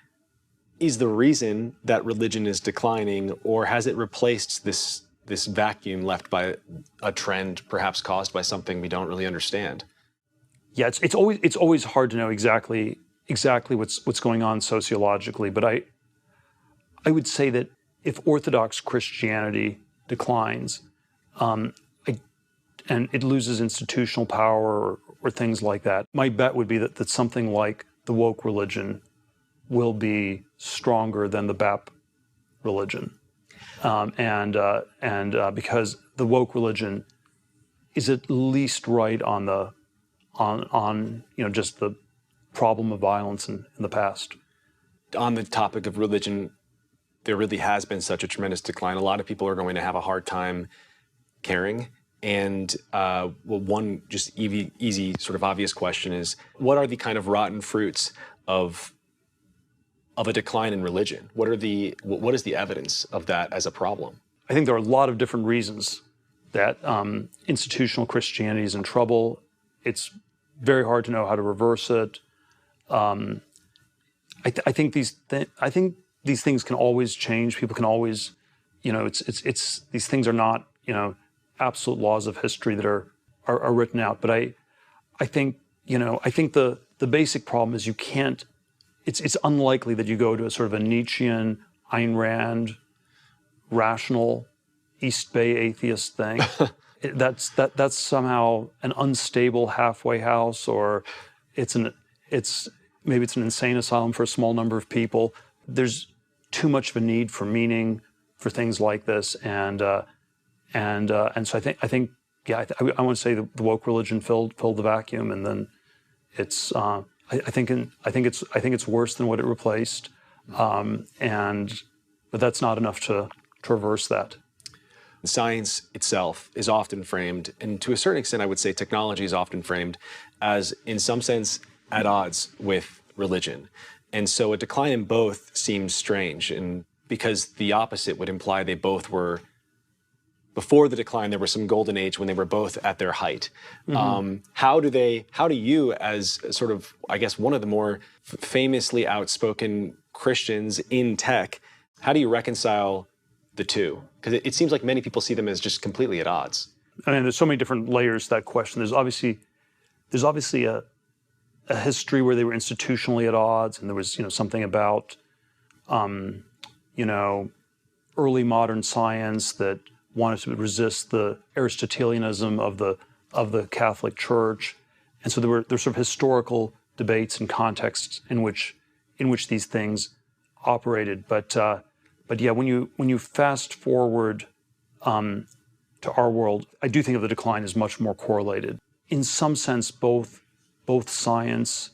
is the reason that religion is declining, or has it replaced this vacuum left by a trend perhaps caused by something we don't really understand? Yeah, it's always hard to know exactly what's going on sociologically, but I would say that if Orthodox Christianity declines, and it loses institutional power or things like that, my bet would be that something like the woke religion will be stronger than the BAP religion, and because the woke religion is at least right on just the problem of violence in the past. On the topic of religion, there really has been such a tremendous decline. A lot of people are going to have a hard time caring. And one just easy sort of obvious question is, what are the kind of rotten fruits of a decline in religion? What is the evidence of that as a problem? I think there are a lot of different reasons that institutional Christianity is in trouble. It's very hard to know how to reverse it. I think these things can always change. People can always, it's these things are not, absolute laws of history that are written out. But I think the basic problem is you can't. It's unlikely that you go to a sort of a Nietzschean, Ayn Rand, rational, East Bay atheist thing. That's somehow an unstable halfway house, or maybe it's an insane asylum for a small number of people. There's too much of a need for meaning for things like this, and so I think I want to say the woke religion filled the vacuum, and then it's I think it's worse than what it replaced, but that's not enough to reverse that. Science itself is often framed, and to a certain extent, I would say technology is often framed as, in some sense, at odds with religion. And so a decline in both seems strange, and because the opposite would imply they both were, before the decline, there was some golden age when they were both at their height. Mm-hmm. How do you, as sort of, I guess, one of the more famously outspoken Christians in tech, how do you reconcile the two? Because it seems like many people see them as just completely at odds. I mean, there's so many different layers to that question. There's obviously a history where they were institutionally at odds, and there was something about early modern science that wanted to resist the Aristotelianism of the Catholic Church, and so there's sort of historical debates and contexts in which these things operated. But yeah, when you fast forward to our world, I do think of the decline as much more correlated. In some sense, both science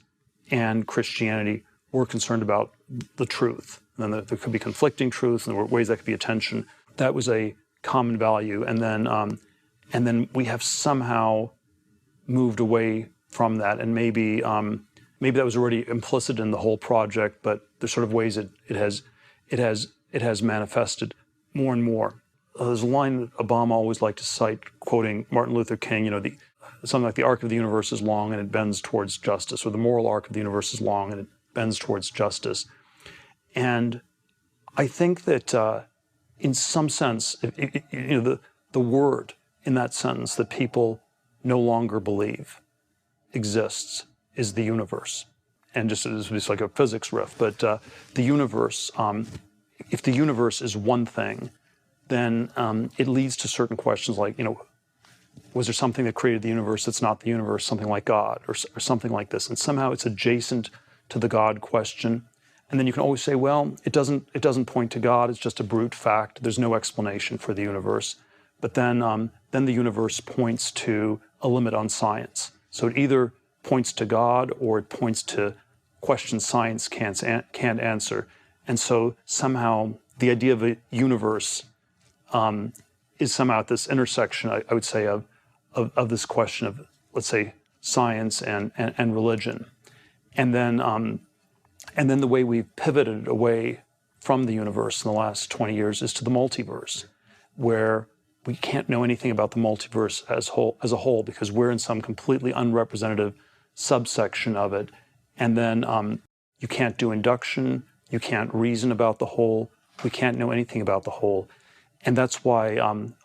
and Christianity were concerned about the truth. And then there could be conflicting truths, and there were ways that could be a tension. That was a common value, and then we have somehow moved away from that, and maybe that was already implicit in the whole project, but the sort of ways it has manifested more and more. There's a line that Obama always liked to cite, quoting Martin Luther King, something like the arc of the universe is long and it bends towards justice, or the moral arc of the universe is long and it bends towards justice. And I think that in some sense, the word in that sentence that people no longer believe exists is the universe. And it's like a physics riff, but the universe, if the universe is one thing, then it leads to certain questions like, was there something that created the universe that's not the universe, something like God, or something like this? And somehow it's adjacent to the God question. And then you can always say, well, it doesn't point to God, it's just a brute fact. There's no explanation for the universe. But then the universe points to a limit on science. So it either points to God or it points to questions science can't answer. And so somehow the idea of a universe is somehow at this intersection, I would say, of this question of, let's say, science and religion. And then the way we've pivoted away from the universe in the last 20 years is to the multiverse, where we can't know anything about the multiverse as a whole because we're in some completely unrepresentative subsection of it. And then you can't do induction, you can't reason about the whole, we can't know anything about the whole. And that's why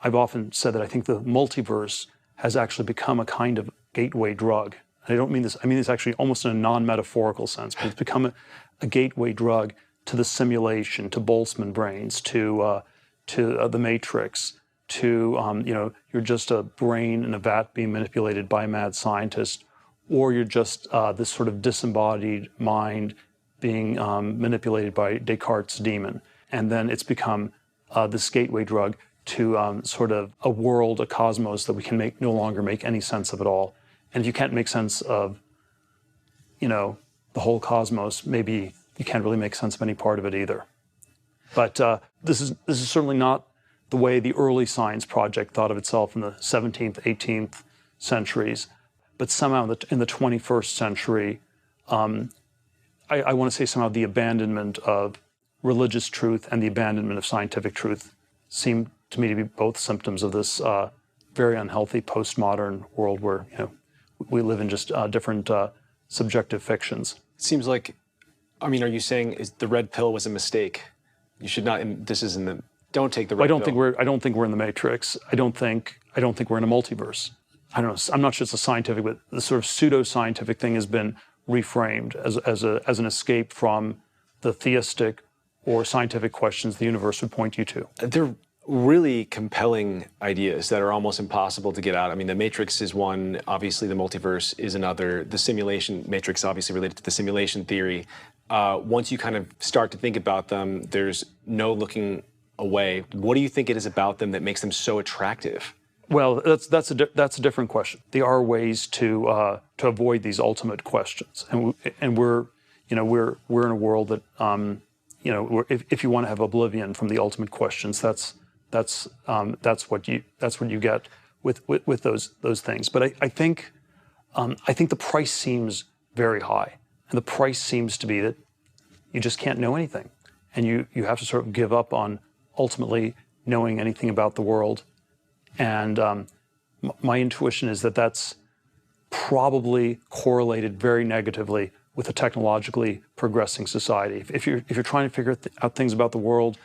I've often said that I think the multiverse has actually become a kind of gateway drug. And I don't mean this, I mean this actually almost in a non-metaphorical sense, but it's become a gateway drug to the simulation, to Boltzmann brains, to the Matrix, to, you're just a brain in a vat being manipulated by a mad scientist, or you're just this sort of disembodied mind being manipulated by Descartes' demon. And then it's become this gateway drug to sort of a world, a cosmos that we can no longer make any sense of at all. And if you can't make sense of, the whole cosmos, maybe you can't really make sense of any part of it either. But this is certainly not the way the early science project thought of itself in the 17th, 18th centuries. But somehow in the 21st century, I want to say somehow the abandonment of religious truth and the abandonment of scientific truth seem to me to be both symptoms of this very unhealthy postmodern world where we live in just different subjective fictions. It seems like, are you saying the red pill was a mistake? You should not. Don't take the red pill. I don't think we're in the Matrix. I don't think we're in a multiverse. I don't know. I'm not sure it's a scientific, but the sort of pseudo-scientific thing has been reframed as an escape from the theistic or scientific questions the universe would point you to. They're really compelling ideas that are almost impossible to get out. The Matrix is one. Obviously, the multiverse is another. The simulation matrix, obviously related to the simulation theory. Once you kind of start to think about them, there's no looking away. What do you think it is about them that makes them so attractive? Well, that's a different question. There are ways to avoid these ultimate questions, and we're in a world that if you want to have oblivion from the ultimate questions, that's what you get with those things. But I think the price seems very high, and the price seems to be that you just can't know anything, and you have to sort of give up on ultimately knowing anything about the world. And my intuition is that that's probably correlated very negatively with a technologically progressing society. If you're trying to figure out things about the world,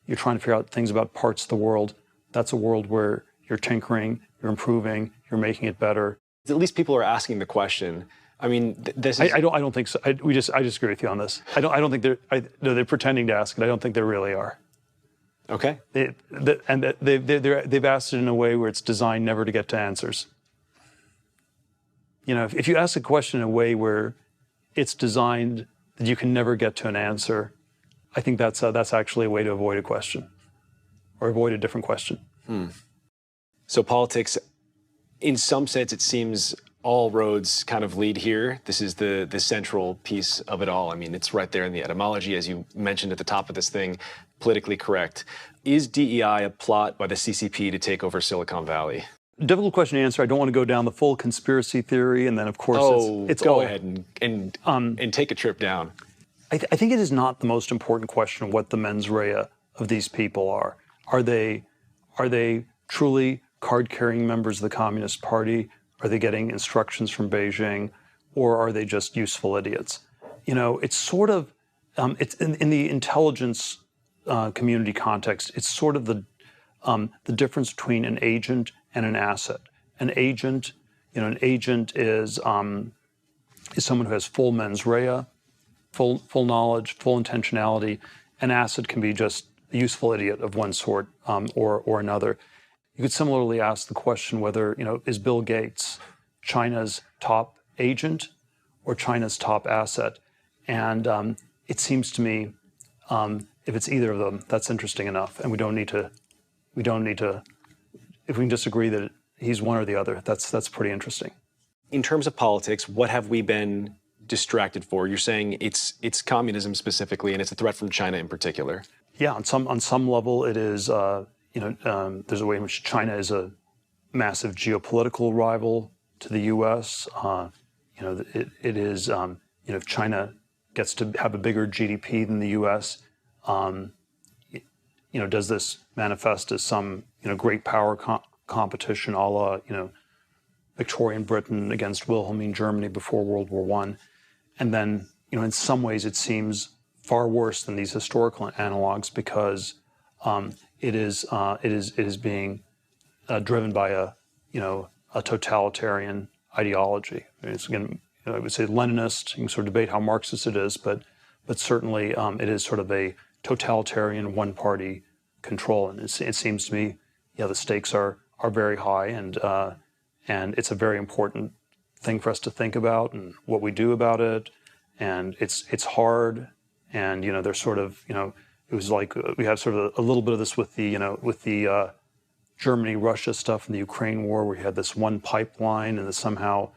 you're trying to figure out things about parts of the world, that's a world where you're tinkering, you're improving, you're making it better. At least people are asking the question. This is... I don't think so. I disagree with you on this. I don't think they're pretending to ask it. I don't think they really are. Okay. They've asked it in a way where it's designed never to get to answers. If you ask a question in a way where it's designed that you can never get to an answer, I think that's actually a way to avoid a question or avoid a different question. So politics, in some sense, it seems all roads kind of lead here. This is the central piece of it all. It's right there in the etymology, as you mentioned at the top of this thing, politically correct. Is DEI a plot by the CCP to take over Silicon Valley? Difficult question to answer. I don't want to go down the full conspiracy theory, and then of course it's go all ahead and take a trip down. I think it is not the most important question what the mens rea of these people are. Are they truly card-carrying members of the Communist Party? Are they getting instructions from Beijing? Or are they just useful idiots? It's sort of, it's in the intelligence community context, it's sort of the difference between an agent and an asset. An agent is someone who has full mens rea, full knowledge, full intentionality. An asset can be just a useful idiot of one sort or another. You could similarly ask the question whether, is Bill Gates China's top agent or China's top asset? And it seems to me, if it's either of them, that's interesting enough, and we don't need to. If we can disagree that he's one or the other, that's pretty interesting. In terms of politics, what have we been distracted for? You're saying it's communism specifically, and it's a threat from China in particular. Yeah, on some level, it is. There's a way in which China is a massive geopolitical rival to the U.S. It is. If China gets to have a bigger GDP than the U.S., does this manifest as some great power competition, a la Victorian Britain against Wilhelmine Germany before World War I? And then in some ways it seems far worse than these historical analogs because it is being driven by a totalitarian ideology. It's again, I would say Leninist. You can sort of debate how Marxist it is, but certainly it is sort of a totalitarian one-party control. And it seems to me, the stakes are very high, and it's a very important thing for us to think about and what we do about it. And it's hard. And there's sort of it was like we have sort of a little bit of this with the Germany-Russia stuff in the Ukraine war, where you had this one pipeline, and that somehow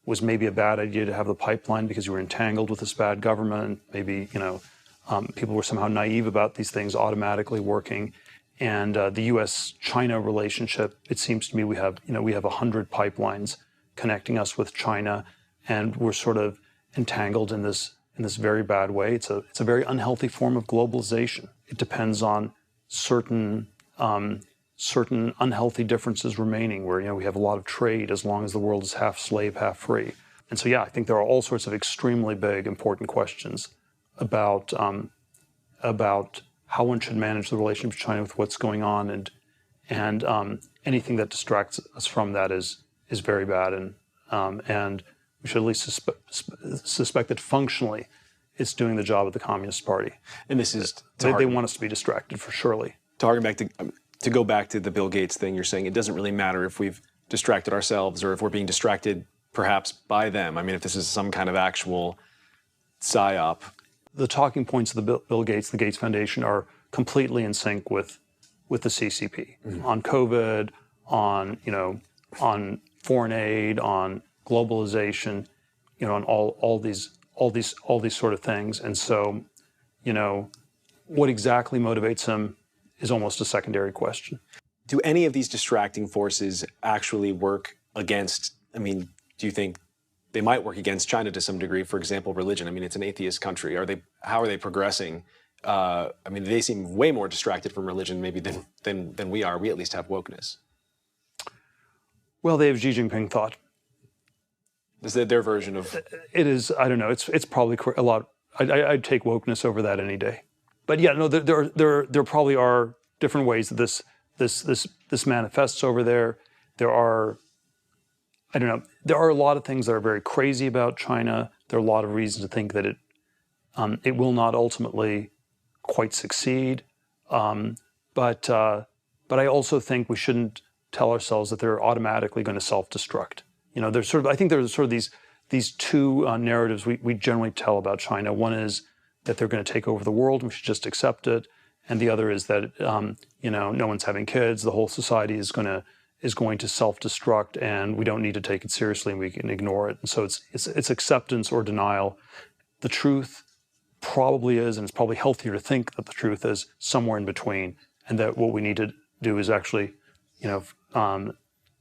was maybe a bad idea to have the pipeline because you were entangled with this bad government. Maybe people were somehow naive about these things automatically working. And the U.S.-China relationship, it seems to me we have 100 pipelines connecting us with China, and we're sort of entangled in this very bad way. It's a very unhealthy form of globalization. It depends on certain unhealthy differences remaining, where we have a lot of trade as long as the world is half slave, half free. And so I think there are all sorts of extremely big, important questions about how one should manage the relationship with China with what's going on, and anything that distracts us from that is very bad, and we should at least suspect that functionally it's doing the job of the Communist Party. And this is they want us to be distracted, for surely. To go back to the Bill Gates thing, you're saying it doesn't really matter if we've distracted ourselves or if we're being distracted perhaps by them. I mean, if this is some kind of actual psyop. The talking points of the Bill Gates, the Gates Foundation, are completely in sync with the CCP on COVID, on foreign aid, on globalization, on all these sort of things. And so, what exactly motivates him is almost a secondary question. Do any of these distracting forces actually work against, do you think they might work against China to some degree? For example, religion. It's an atheist country. How are they progressing? They seem way more distracted from religion maybe than we are. We at least have wokeness. Well, they have Xi Jinping thought. Is that their version of? It is. I don't know. It's probably a lot. I'd take wokeness over that any day. But there probably are different ways that this manifests over there. There are a lot of things that are very crazy about China. There are a lot of reasons to think that it will not ultimately quite succeed. But I also think we shouldn't tell ourselves that they're automatically going to self-destruct. I think there's sort of these two narratives we generally tell about China. One is that they're going to take over the world and we should just accept it. And the other is that, no one's having kids. The whole society is going to self-destruct, and we don't need to take it seriously, and we can ignore it. And so it's acceptance or denial. The truth probably is, and it's probably healthier to think that the truth is somewhere in between, and that what we need to do is actually,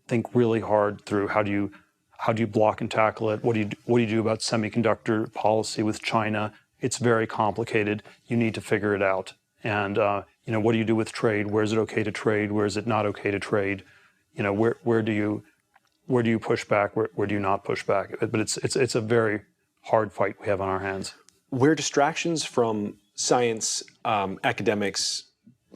think really hard through how do you block and tackle it? What do you do about semiconductor policy with China? it's very complicated. You need to figure it out. And what do you do with trade? Where is it okay to trade? Where is it not okay to trade? Where do you push back? Where do you not push back? But it's a very hard fight we have on our hands. Where distractions from science, academics,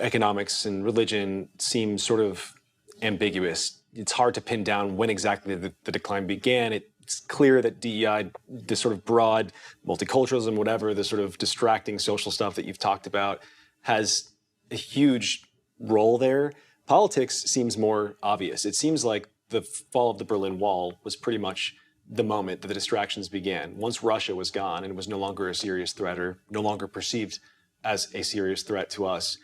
economics, and religion seem sort of ambiguous, it's hard to pin down when exactly the decline began. It's clear that DEI, this sort of broad multiculturalism, whatever, the sort of distracting social stuff that you've talked about, has a huge role there. Politics seems more obvious. It seems like the fall of the Berlin Wall was pretty much the moment that the distractions began. Once Russia was gone and was no longer a serious threat, or no longer perceived as a serious threat to us,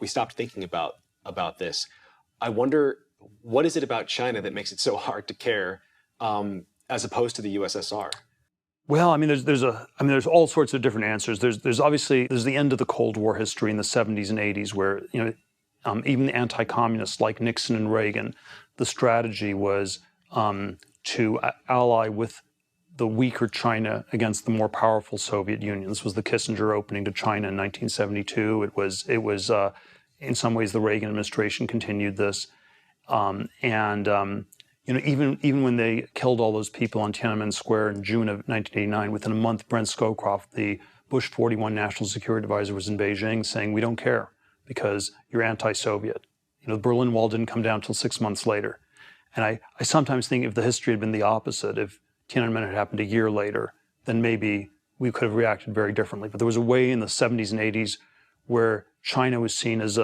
we stopped thinking about this. I wonder, what is it about China that makes it so hard to care, as opposed to the USSR? Well, there's all sorts of different answers. There's obviously the end of the Cold War history in the 70s and 80s, where even the anti-communists like Nixon and Reagan, the strategy was to ally with the weaker China against the more powerful Soviet Union. This was the Kissinger opening to China in 1972. It was in some ways the Reagan administration continued this, even when they killed all those people on Tiananmen Square in June of 1989, within a month, Brent Scowcroft, the Bush 41 National Security Advisor, was in Beijing saying, "We don't care because you're anti-Soviet." The Berlin Wall didn't come down until 6 months later. And I sometimes think if the history had been the opposite, if Tiananmen had happened a year later, then maybe we could have reacted very differently. But there was a way in the 70s and 80s where China was seen as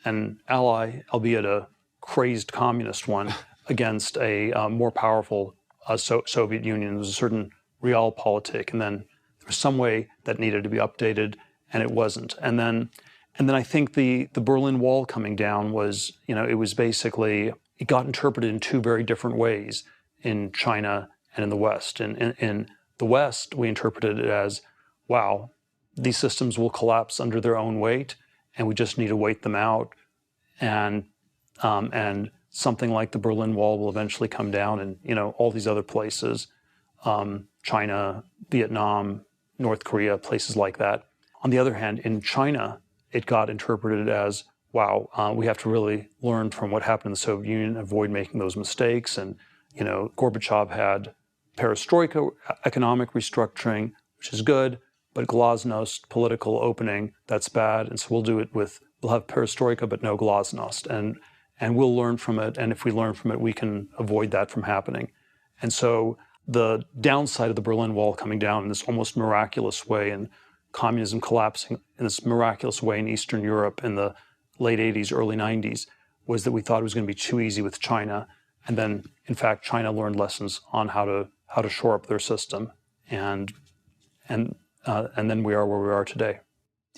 an ally, albeit a crazed communist one, against a more powerful Soviet Union. There was a certain realpolitik, and then there was some way that needed to be updated, and it wasn't. And then I think the Berlin Wall coming down was, it was basically, it got interpreted in two very different ways in China and in the West. And in the West, we interpreted it as, wow, these systems will collapse under their own weight, and we just need to wait them out. And something like the Berlin Wall will eventually come down, and all these other places, China, Vietnam, North Korea, places like that. On the other hand, in China, it got interpreted as, wow, we have to really learn from what happened in the Soviet Union, avoid making those mistakes. And Gorbachev had perestroika, economic restructuring, which is good, but glasnost, political opening, that's bad. And so we'll have perestroika, but no glasnost. And we'll learn from it. And if we learn from it, we can avoid that from happening. And so the downside of the Berlin Wall coming down in this almost miraculous way, and communism collapsing in this miraculous way in Eastern Europe in the late 80s, early 90s, was that we thought it was going to be too easy with China. And then, in fact, China learned lessons on how to shore up their system. And then we are where we are today.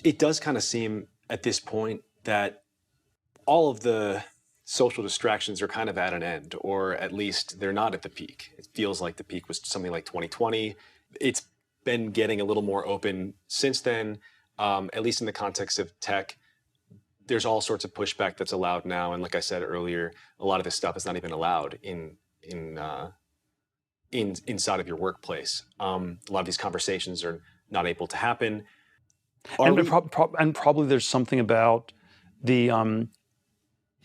It does kind of seem at this point that all of the social distractions are kind of at an end, or at least they're not at the peak. It feels like the peak was something like 2020. It's been getting a little more open since then, at least in the context of tech. There's all sorts of pushback that's allowed now. And like I said earlier, a lot of this stuff is not even allowed inside of your workplace. A lot of these conversations are not able to happen. And probably there's something about the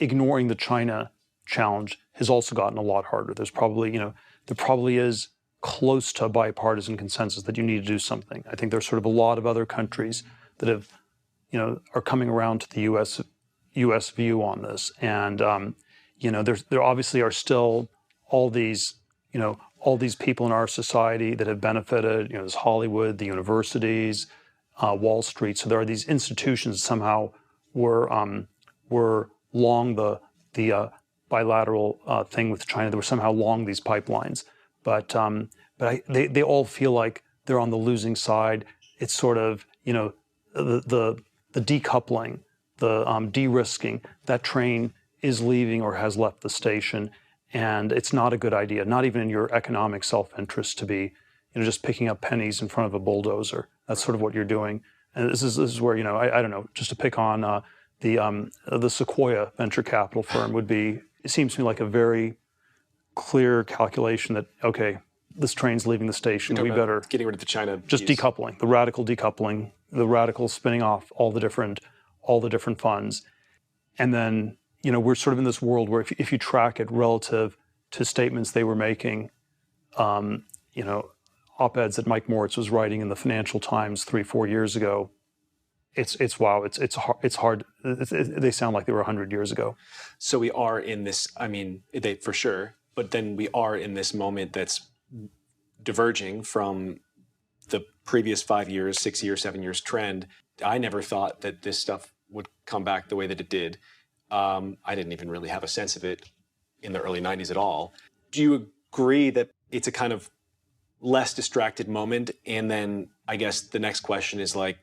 ignoring the China challenge has also gotten a lot harder. There's probably, there probably is close to a bipartisan consensus that you need to do something. I think there's sort of a lot of other countries that have, are coming around to the U.S. view on this. And, there obviously are still all these people in our society that have benefited, there's Hollywood, the universities, Wall Street. So there are these institutions that somehow were long the bilateral thing with China. They were somehow long these pipelines. But they all feel like they're on the losing side. It's sort of, the decoupling, the de-risking, that train is leaving or has left the station. And it's not a good idea, not even in your economic self-interest, to be just picking up pennies in front of a bulldozer. That's sort of what you're doing. And this is where, I don't know, just to pick on the Sequoia venture capital firm would be, it seems to me like a very clear calculation that, okay, this train's leaving the station. You're We talking about better getting rid of the China just piece. decoupling, the radical decoupling, the radical spinning off all the different funds. And then, we're sort of in this world where if you track it relative to statements they were making, op-eds that Mike Moritz was writing in the Financial Times 3-4 years ago, it's wow, it's hard. They sound like they were 100 years ago. So we are in this, I mean, they for sure, but then we are in this moment that's diverging from the previous 5 years, 6 years, 7 years trend. I never thought that this stuff would come back the way that it did. I didn't even really have a sense of it in the early 90s at all. Do you agree that it's a kind of less distracted moment? And then I guess the next question is like,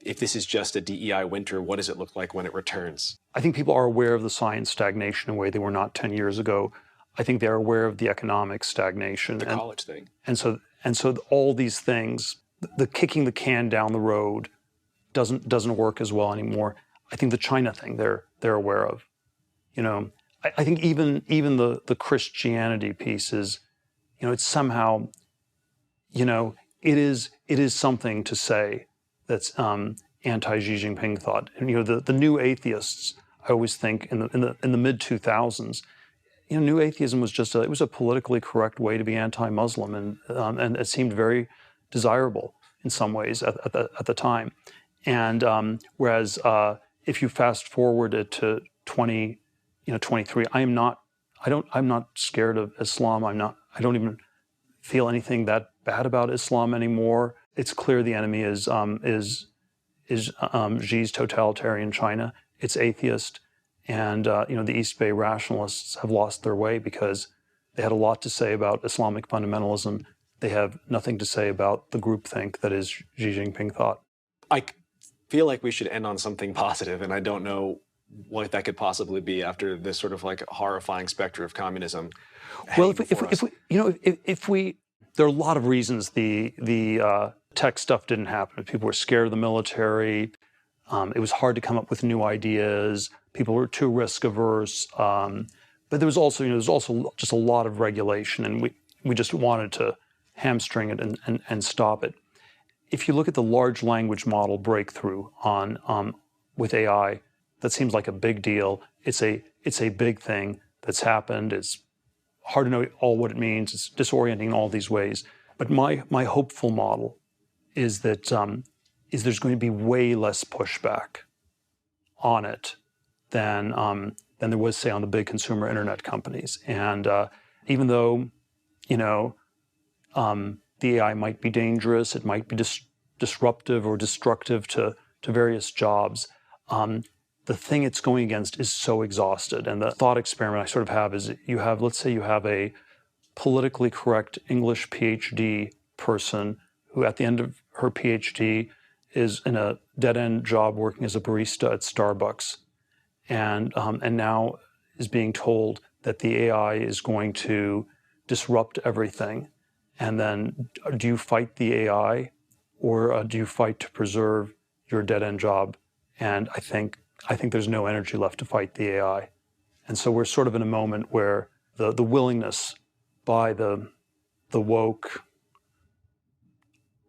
if this is just a DEI winter, what does it look like when it returns? I think people are aware of the science stagnation in a way they were not 10 years ago. I think they're aware of the economic stagnation. The college thing. And so all these things, the kicking the can down the road doesn't work as well anymore. I think the China thing they're aware of. I think even the Christianity piece is, it's somehow, it is something to say that's anti-Xi Jinping thought. And the new atheists, I always think in the mid 2000s, new atheism was just it was a politically correct way to be anti-Muslim, and it seemed very desirable in some ways at the time. And whereas if you fast forward it to 23, I'm not scared of Islam. I don't even feel anything that bad about Islam anymore. It's clear the enemy is Xi's totalitarian China. It's atheist, and the East Bay rationalists have lost their way because they had a lot to say about Islamic fundamentalism. They have nothing to say about the groupthink that is Xi Jinping thought. I feel like we should end on something positive, and I don't know what that could possibly be after this sort of like horrifying specter of communism. Well, if we, there are a lot of reasons the tech stuff didn't happen. People were scared of the military. It was hard to come up with new ideas. People were too risk averse. But there was also just a lot of regulation, and we just wanted to hamstring it and stop it. If you look at the large language model breakthrough on with AI, that seems like a big deal. It's a big thing that's happened. It's hard to know all what it means. It's disorienting in all these ways. But my hopeful model is that there's going to be way less pushback on it than there was, say, on the big consumer internet companies. And even though the AI might be dangerous, it might be disruptive or destructive to various jobs, the thing it's going against is so exhausted. And the thought experiment I sort of have is let's say you have a politically correct English PhD person who at the end of her PhD is in a dead-end job working as a barista at Starbucks, and now is being told that the AI is going to disrupt everything. And then do you fight the AI, or do you fight to preserve your dead-end job? And I think there's no energy left to fight the AI. And so we're sort of in a moment where the willingness by the woke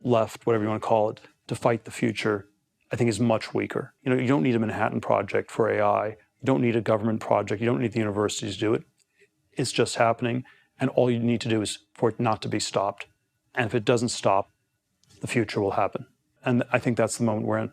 left, whatever you want to call it, to fight the future, I think is much weaker. You don't need a Manhattan Project for AI. You don't need a government project. You don't need the universities to do it. It's just happening. And all you need to do is for it not to be stopped. And if it doesn't stop, the future will happen. And I think that's the moment we're in.